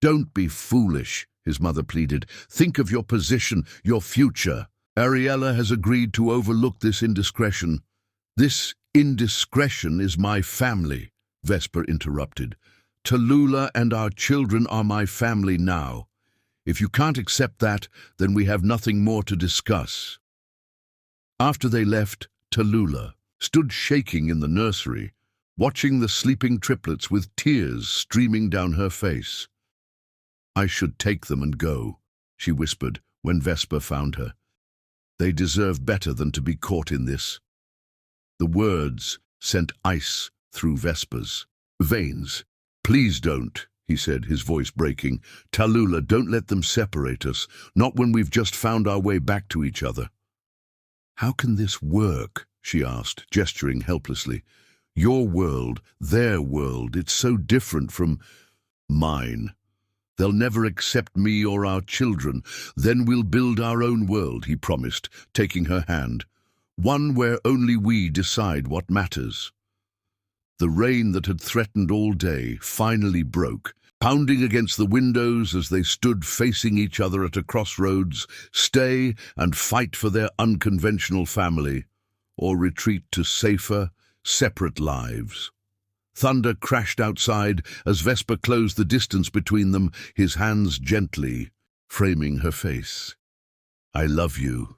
"Don't be foolish," his mother pleaded. "Think of your position, your future." "Ariella has agreed to overlook this indiscretion." "This indiscretion is my family," Vesper interrupted. "Tallulah and our children are my family now. If you can't accept that, then we have nothing more to discuss." After they left, Tallulah stood shaking in the nursery, watching the sleeping triplets with tears streaming down her face. "I should take them and go," she whispered when Vesper found her. "They deserve better than to be caught in this." The words sent ice through Vesper's veins. "Please don't," he said, his voice breaking. "Tallulah, don't let them separate us, not when we've just found our way back to each other." "How can this work?" she asked, gesturing helplessly. "Your world, their world, it's so different from mine. They'll never accept me or our children. Then we'll build our own world," he promised, taking her hand. "One where only we decide what matters." The rain that had threatened all day finally broke, pounding against the windows as they stood facing each other at a crossroads, stay and fight for their unconventional family, or retreat to safer, separate lives. Thunder crashed outside as Vesper closed the distance between them, his hands gently framing her face. "I love you,"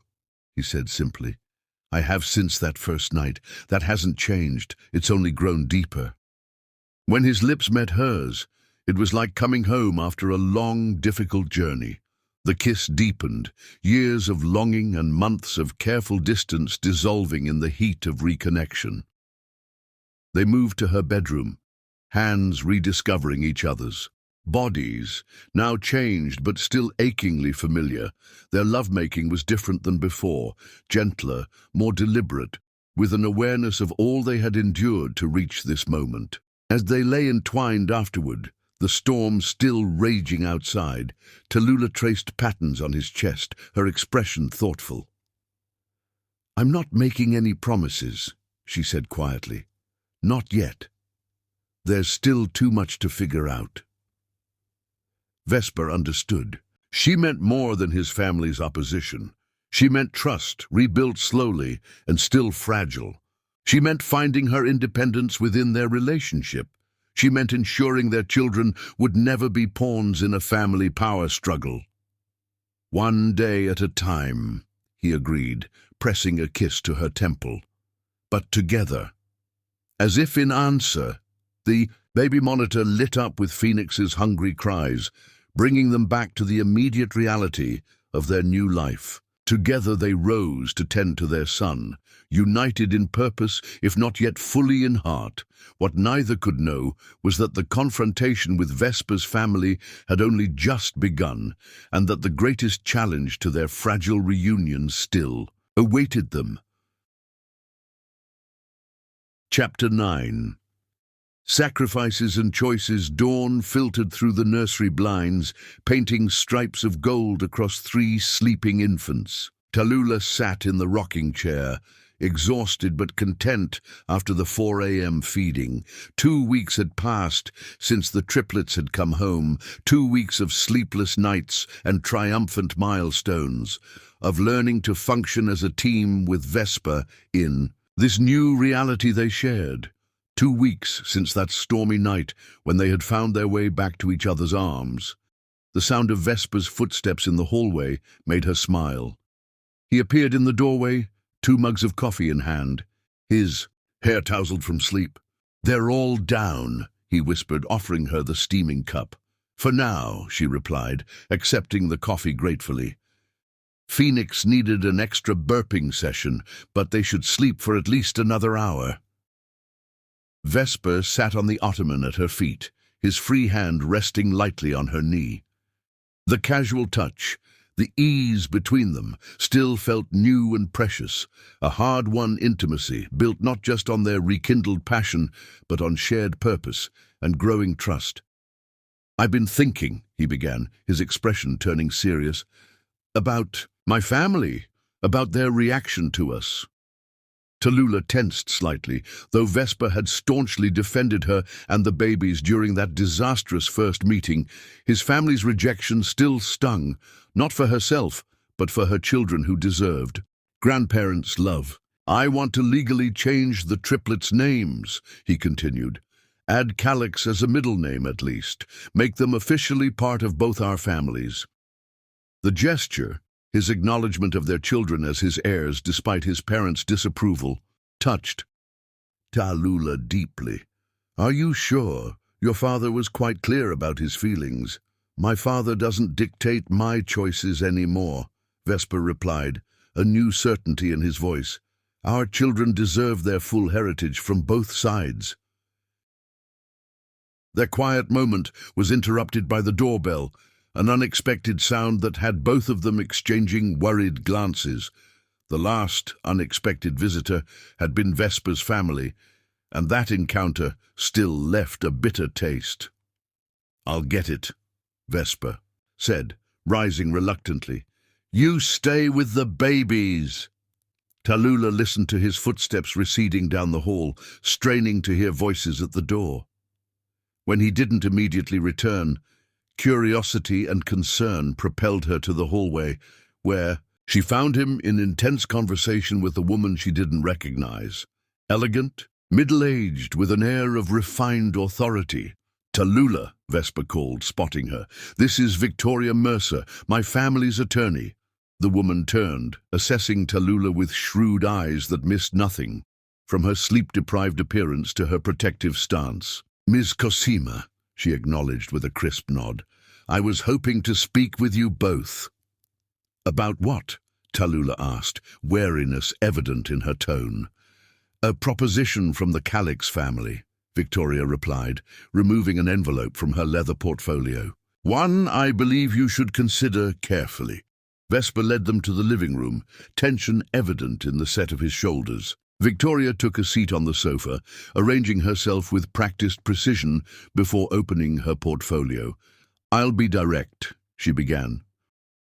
he said simply. "I have since that first night. That hasn't changed. It's only grown deeper." When his lips met hers, it was like coming home after a long, difficult journey. The kiss deepened, years of longing and months of careful distance dissolving in the heat of reconnection. They moved to her bedroom, hands rediscovering each other's. Bodies, now changed but still achingly familiar. Their lovemaking was different than before, gentler, more deliberate, with an awareness of all they had endured to reach this moment. As they lay entwined afterward, the storm still raging outside, Tallulah traced patterns on his chest, her expression thoughtful. "I'm not making any promises," she said quietly. "Not yet. There's still too much to figure out." Vesper understood. She meant more than his family's opposition. She meant trust, rebuilt slowly and still fragile. She meant finding her independence within their relationship. She meant ensuring their children would never be pawns in a family power struggle. "One day at a time," he agreed, pressing a kiss to her temple. "But together." As if in answer, the baby monitor lit up with Phoenix's hungry cries, bringing them back to the immediate reality of their new life. Together they rose to tend to their son, united in purpose, if not yet fully in heart. What neither could know was that the confrontation with Vesper's family had only just begun, and that the greatest challenge to their fragile reunion still awaited them. Chapter 9. Sacrifices and choices. Dawn filtered through the nursery blinds, painting stripes of gold across 3 sleeping infants. Tallulah sat in the rocking chair, exhausted but content after the 4 a.m. feeding. 2 weeks had passed since the triplets had come home, 2 weeks of sleepless nights and triumphant milestones, of learning to function as a team with Vesper in this new reality they shared. 2 weeks since that stormy night when they had found their way back to each other's arms. The sound of Vesper's footsteps in the hallway made her smile. He appeared in the doorway, 2 mugs of coffee in hand, his hair tousled from sleep. "They're all down," he whispered, offering her the steaming cup. "For now," she replied, accepting the coffee gratefully. Phoenix needed an extra burping session, but they should sleep for at least another hour. Vesper sat on the ottoman at her feet, his free hand resting lightly on her knee. The casual touch, the ease between them, still felt new and precious, a hard-won intimacy built not just on their rekindled passion, but on shared purpose and growing trust. "I've been thinking," he began, his expression turning serious, "about my family, about their reaction to us." Tallulah tensed slightly, though Vesper had staunchly defended her and the babies during that disastrous first meeting. His family's rejection still stung, not for herself, but for her children who deserved grandparents' love. "I want to legally change the triplets' names," he continued. "Add Calix as a middle name at least. Make them officially part of both our families." The gesture, his acknowledgement of their children as his heirs despite his parents' disapproval, touched Tallulah deeply. "Are you sure? Your father was quite clear about his feelings." "My father doesn't dictate my choices anymore," Vesper replied, a new certainty in his voice. Our children deserve their full heritage from both sides. Their quiet moment was interrupted by the doorbell, an unexpected sound that had both of them exchanging worried glances. The last unexpected visitor had been Vesper's family, and that encounter still left a bitter taste. "I'll get it," Vesper said, rising reluctantly. "You stay with the babies." Tallulah listened to his footsteps receding down the hall, straining to hear voices at the door. When he didn't immediately return, curiosity and concern propelled her to the hallway, where she found him in intense conversation with a woman she didn't recognize. Elegant, middle-aged, with an air of refined authority. "Tallulah," Vesper called, spotting her. "This is Victoria Mercer, my family's attorney." The woman turned, assessing Tallulah with shrewd eyes that missed nothing, from her sleep-deprived appearance to her protective stance. "Ms. Cosima," she acknowledged with a crisp nod. "I was hoping to speak with you both." "About what?" Tallulah asked, wariness evident in her tone. "A proposition from the Calix family," Victoria replied, removing an envelope from her leather portfolio. "One I believe you should consider carefully." Vesper led them to the living room, tension evident in the set of his shoulders. Victoria took a seat on the sofa, arranging herself with practiced precision before opening her portfolio. "I'll be direct," she began.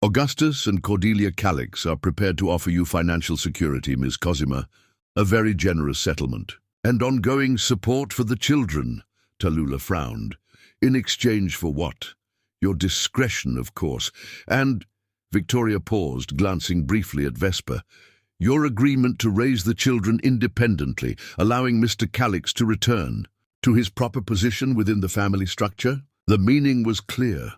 "Augustus and Cordelia Calix are prepared to offer you financial security, Ms. Cosima, a very generous settlement, and ongoing support for the children," Tallulah frowned. "In exchange for what? Your discretion, of course, and—" Victoria paused, glancing briefly at Vesper. "Your agreement to raise the children independently, allowing Mr. Calix to return to his proper position within the family structure?" The meaning was clear.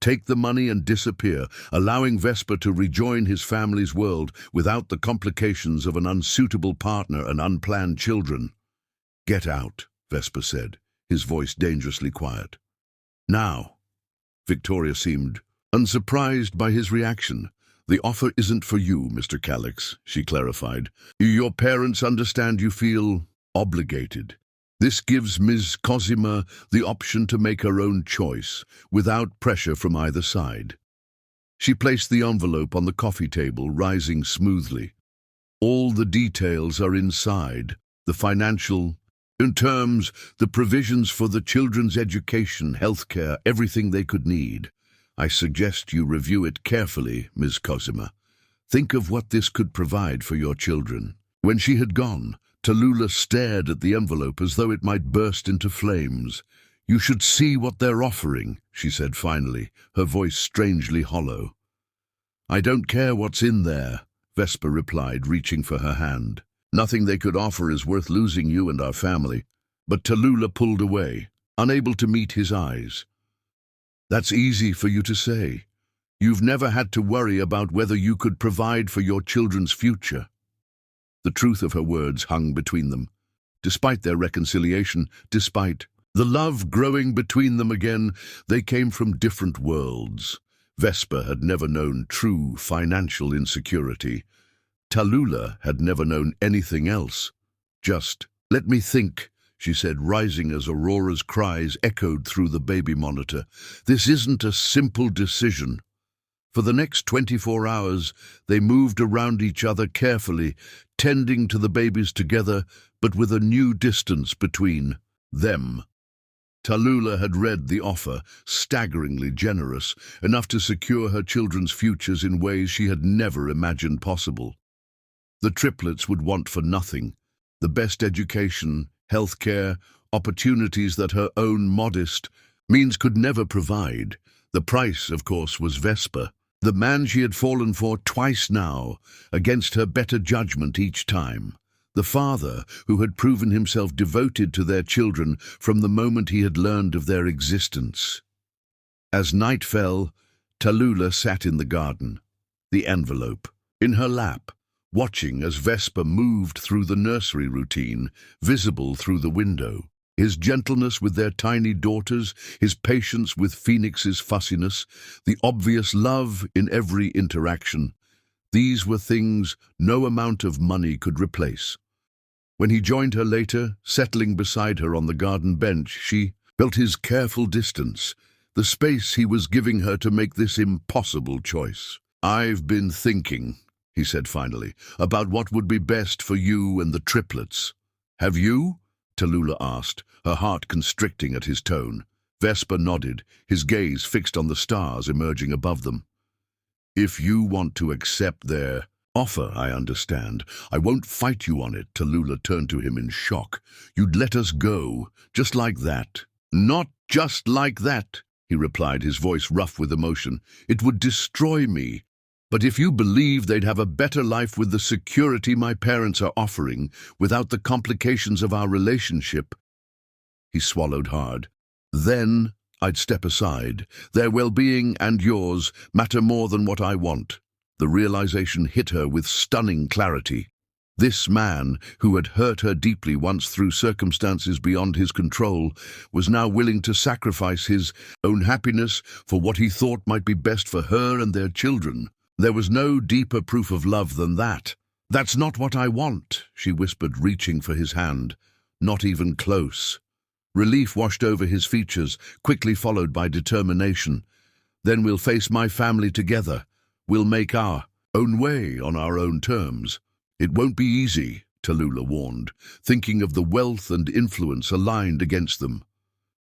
Take the money and disappear, allowing Vesper to rejoin his family's world without the complications of an unsuitable partner and unplanned children. "Get out," Vesper said, his voice dangerously quiet. "Now." Victoria seemed unsurprised by his reaction. "The offer isn't for you, Mr. Calix," she clarified. "Your parents understand you feel obligated. This gives Ms. Cosima the option to make her own choice, without pressure from either side." She placed the envelope on the coffee table, rising smoothly. "All the details are inside. The financial, in terms, the provisions for the children's education, healthcare, everything they could need. I suggest you review it carefully, Ms. Cosima. Think of what this could provide for your children." When she had gone, Tallulah stared at the envelope as though it might burst into flames. "You should see what they're offering," she said finally, her voice strangely hollow. "I don't care what's in there," Vesper replied, reaching for her hand. "Nothing they could offer is worth losing you and our family." But Tallulah pulled away, unable to meet his eyes. "That's easy for you to say. You've never had to worry about whether you could provide for your children's future." The truth of her words hung between them. Despite their reconciliation, despite the love growing between them again, they came from different worlds. Vesper had never known true financial insecurity. Tallulah had never known anything else. "Just let me think," she said, rising as Aurora's cries echoed through the baby monitor. "This isn't a simple decision." For the next 24 hours, they moved around each other carefully, tending to the babies together, but with a new distance between them. Tallulah had read the offer, staggeringly generous, enough to secure her children's futures in ways she had never imagined possible. The triplets would want for nothing: the best education, health care, opportunities that her own modest means could never provide. The price, of course, was Vesper, the man she had fallen for twice now, against her better judgment each time. The father who had proven himself devoted to their children from the moment he had learned of their existence. As night fell, Tallulah sat in the garden, the envelope in her lap, watching as Vesper moved through the nursery routine, visible through the window. His gentleness with their tiny daughters, his patience with Phoenix's fussiness, the obvious love in every interaction. These were things no amount of money could replace. When he joined her later, settling beside her on the garden bench, she felt his careful distance, the space he was giving her to make this impossible choice. "I've been thinking," he said finally, "about what would be best for you and the triplets." "Have you?" Tallulah asked, her heart constricting at his tone. Vesper nodded, his gaze fixed on the stars emerging above them. "If you want to accept their offer, I understand. I won't fight you on it." Tallulah turned to him in shock. "You'd let us go, just like that." "Not just like that," he replied, his voice rough with emotion. "It would destroy me. But if you believe they'd have a better life with the security my parents are offering, without the complications of our relationship," he swallowed hard, "then I'd step aside. Their well-being and yours matter more than what I want." The realization hit her with stunning clarity. This man, who had hurt her deeply once through circumstances beyond his control, was now willing to sacrifice his own happiness for what he thought might be best for her and their children. There was no deeper proof of love than that. "That's not what I want," she whispered, reaching for his hand. "Not even close." Relief washed over his features, quickly followed by determination. "Then we'll face my family together. We'll make our own way on our own terms." "It won't be easy," Tallulah warned, thinking of the wealth and influence aligned against them.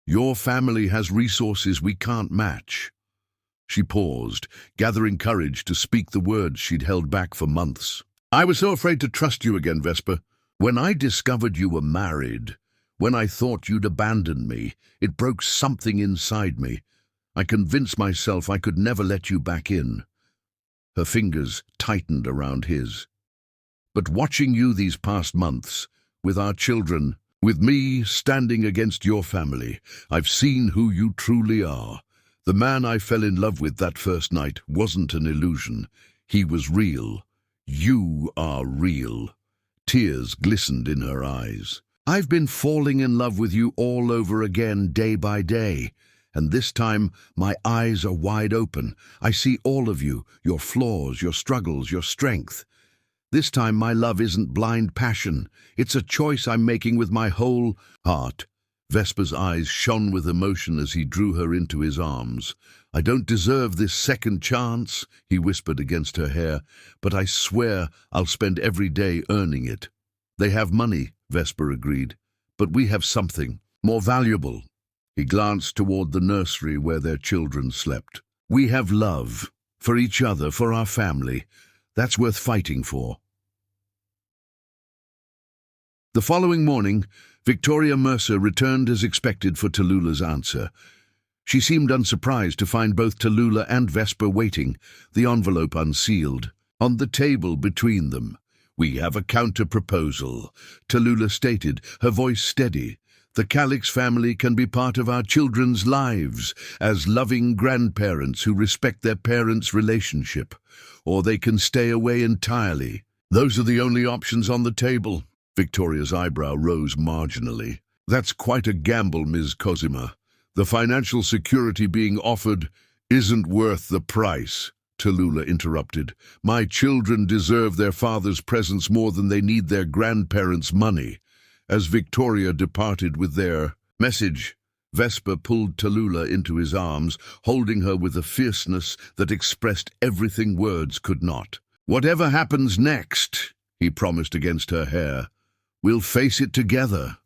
"Your family has resources we can't match." She paused, gathering courage to speak the words she'd held back for months. "I was so afraid to trust you again, Vesper. When I discovered you were married, when I thought you'd abandoned me, it broke something inside me. I convinced myself I could never let you back in." Her fingers tightened around his. "But watching you these past months, with our children, with me standing against your family, I've seen who you truly are. The man I fell in love with that first night wasn't an illusion. He was real. You are real." Tears glistened in her eyes. "I've been falling in love with you all over again, day by day. And this time, my eyes are wide open. I see all of you, your flaws, your struggles, your strength. This time, my love isn't blind passion. It's a choice I'm making with my whole heart." Vesper's eyes shone with emotion as he drew her into his arms. "I don't deserve this second chance," he whispered against her hair, "but I swear I'll spend every day earning it." "They have money," Vesper agreed, "but we have something more valuable." He glanced toward the nursery where their children slept. "We have love, for each other, for our family. That's worth fighting for." The following morning, Victoria Mercer returned as expected for Tallulah's answer. She seemed unsurprised to find both Tallulah and Vesper waiting, the envelope unsealed. On the table between them, "We have a counter-proposal," Tallulah stated, her voice steady. "The Calix family can be part of our children's lives as loving grandparents who respect their parents' relationship, or they can stay away entirely. Those are the only options on the table." Victoria's eyebrow rose marginally. "That's quite a gamble, Ms. Cosima. The financial security being offered isn't worth the price," Tallulah interrupted. "My children deserve their father's presence more than they need their grandparents' money." As Victoria departed with their message, Vesper pulled Tallulah into his arms, holding her with a fierceness that expressed everything words could not. "Whatever happens next," he promised against her hair, "we'll face it together."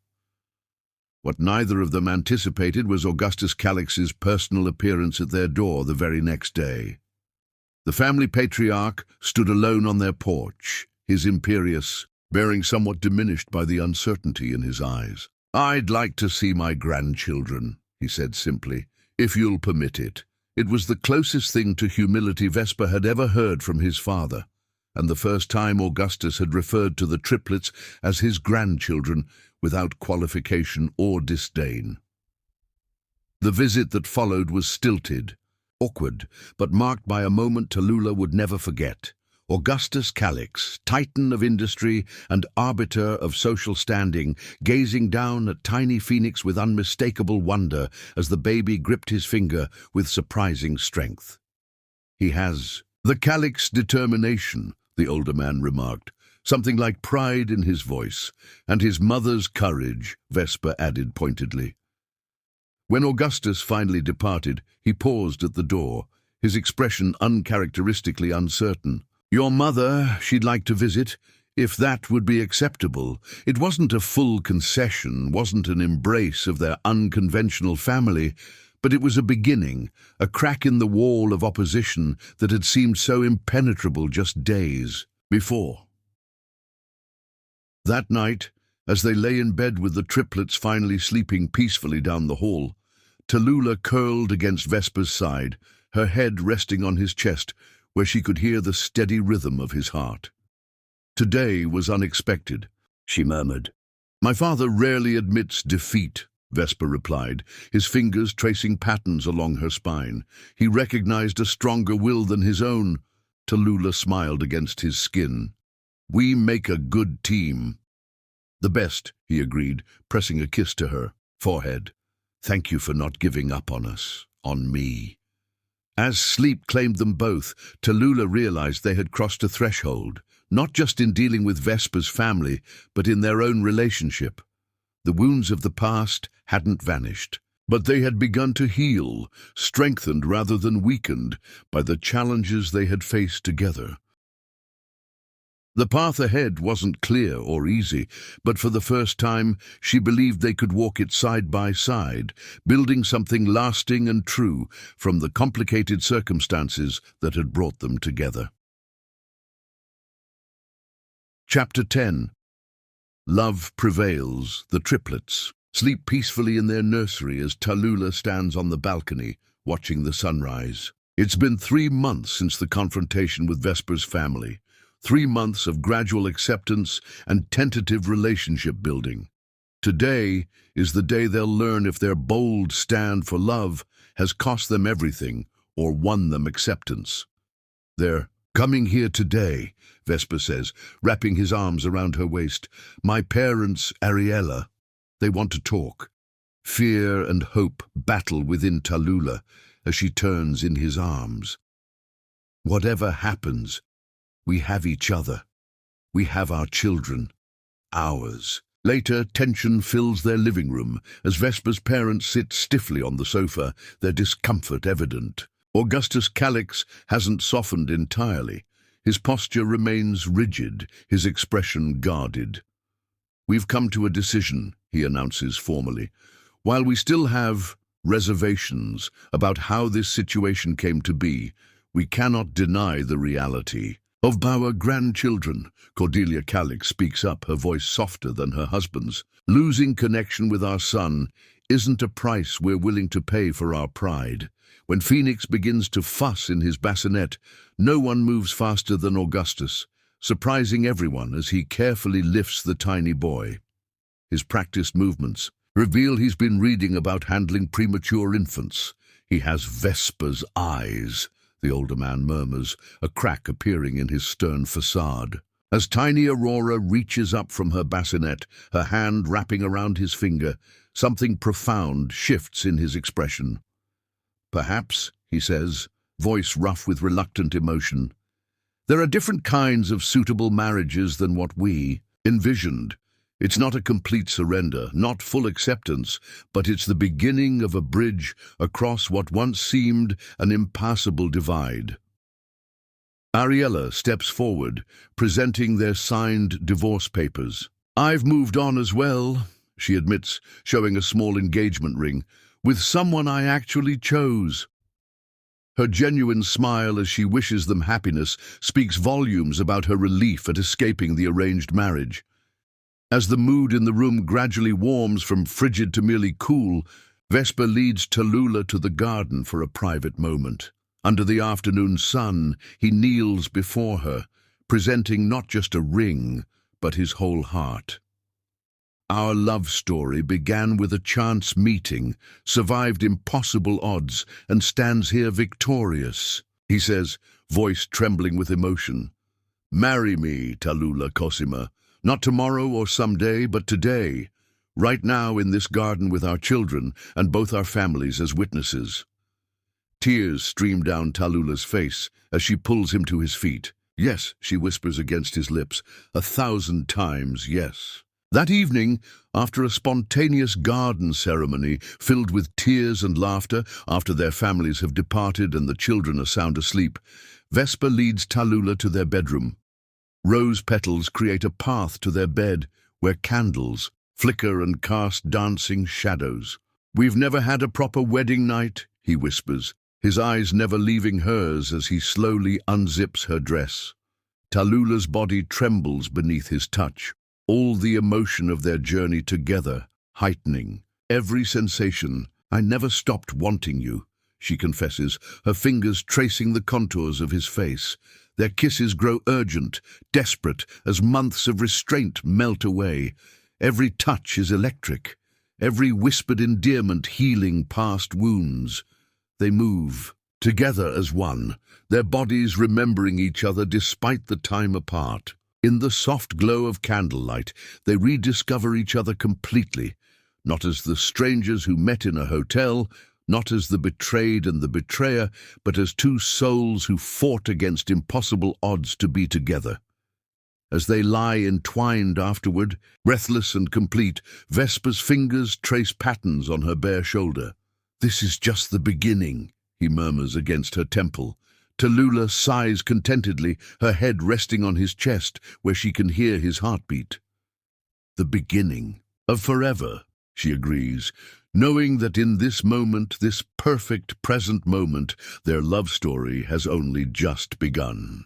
What neither of them anticipated was Augustus Calix's personal appearance at their door the very next day. The family patriarch stood alone on their porch, his imperious bearing somewhat diminished by the uncertainty in his eyes. "I'd like to see my grandchildren," he said simply, "if you'll permit it." It was the closest thing to humility Vesper had ever heard from his father, and the first time Augustus had referred to the triplets as his grandchildren without qualification or disdain. The visit that followed was stilted, awkward, but marked by a moment Tallulah would never forget. Augustus Calix, titan of industry and arbiter of social standing, gazing down at tiny Phoenix with unmistakable wonder as the baby gripped his finger with surprising strength. "He has The calyx determination, the older man remarked, something like pride in his voice, and his mother's courage, Vesper added pointedly. When Augustus finally departed, he paused at the door, his expression uncharacteristically uncertain. Your mother, she'd like to visit, if that would be acceptable. It wasn't a full concession, wasn't an embrace of their unconventional family, but it was a beginning, a crack in the wall of opposition that had seemed so impenetrable just days before. That night, as they lay in bed with the triplets finally sleeping peacefully down the hall, Tallulah curled against Vesper's side, her head resting on his chest, where she could hear the steady rhythm of his heart. Today was unexpected, she murmured. My father rarely admits defeat, Vesper replied, his fingers tracing patterns along her spine. He recognized a stronger will than his own. Tallulah smiled against his skin. We make a good team. The best, he agreed, pressing a kiss to her forehead. Thank you for not giving up on us, on me. As sleep claimed them both, Tallulah realized they had crossed a threshold, not just in dealing with Vesper's family, but in their own relationship. The wounds of the past hadn't vanished, but they had begun to heal, strengthened rather than weakened by the challenges they had faced together. The path ahead wasn't clear or easy, but for the first time she believed they could walk it side by side, building something lasting and true from the complicated circumstances that had brought them together. Chapter 10. Love prevails, the triplets sleep peacefully in their nursery as Tallulah stands on the balcony, watching the sunrise. It's been 3 months since the confrontation with Vesper's family, 3 months of gradual acceptance and tentative relationship building. Today is the day they'll learn if their bold stand for love has cost them everything or won them acceptance. They're coming here today, Vesper says, wrapping his arms around her waist. My parents, Ariella, they want to talk. Fear and hope battle within Tallulah as she turns in his arms. Whatever happens, we have each other. We have our children. Ours. Later, tension fills their living room as Vesper's parents sit stiffly on the sofa, their discomfort evident. Augustus' calyx hasn't softened entirely. His posture remains rigid, his expression guarded. We've come to a decision, he announces formally. While we still have reservations about how this situation came to be, we cannot deny the reality. Of our grandchildren, Cordelia Calyx speaks up, her voice softer than her husband's. Losing connection with our son isn't a price we're willing to pay for our pride. When Phoenix begins to fuss in his bassinet, no one moves faster than Augustus, surprising everyone as he carefully lifts the tiny boy. His practiced movements reveal he's been reading about handling premature infants. He has Vesper's eyes, the older man murmurs, a crack appearing in his stern facade. As tiny Aurora reaches up from her bassinet, her hand wrapping around his finger, something profound shifts in his expression. Perhaps, he says, voice rough with reluctant emotion, there are different kinds of suitable marriages than what we envisioned. It's not a complete surrender, not full acceptance, but it's the beginning of a bridge across what once seemed an impassable divide. Ariella steps forward, presenting their signed divorce papers. I've moved on as well, she admits, showing a small engagement ring, with someone I actually chose. Her genuine smile as she wishes them happiness speaks volumes about her relief at escaping the arranged marriage. As the mood in the room gradually warms from frigid to merely cool, Vesper leads Tallulah to the garden for a private moment. Under the afternoon sun, he kneels before her, presenting not just a ring, but his whole heart. Our love story began with a chance meeting, survived impossible odds, and stands here victorious, he says, voice trembling with emotion. Marry me, Tallulah Cosima, not tomorrow or someday, but today, right now in this garden with our children and both our families as witnesses. Tears stream down Tallulah face as she pulls him to his feet. Yes, she whispers against his lips, 1,000 times yes. That evening, after a spontaneous garden ceremony filled with tears and laughter after their families have departed and the children are sound asleep, Vesper leads Tallulah to their bedroom. Rose petals create a path to their bed where candles flicker and cast dancing shadows. "We've never had a proper wedding night," he whispers, his eyes never leaving hers as he slowly unzips her dress. Tallulah's body trembles beneath his touch, all the emotion of their journey together heightening. Every sensation. "I never stopped wanting you," she confesses, her fingers tracing the contours of his face. Their kisses grow urgent, desperate, as months of restraint melt away. Every touch is electric, every whispered endearment healing past wounds. They move, together as one, their bodies remembering each other despite the time apart. In the soft glow of candlelight, they rediscover each other completely, not as the strangers who met in a hotel, not as the betrayed and the betrayer, but as two souls who fought against impossible odds to be together. As they lie entwined afterward, breathless and complete, Vesper's fingers trace patterns on her bare shoulder. "This is just the beginning," he murmurs against her temple. Tallulah sighs contentedly, her head resting on his chest, where she can hear his heartbeat. "The beginning of forever," she agrees, knowing that in this moment, this perfect present moment, their love story has only just begun.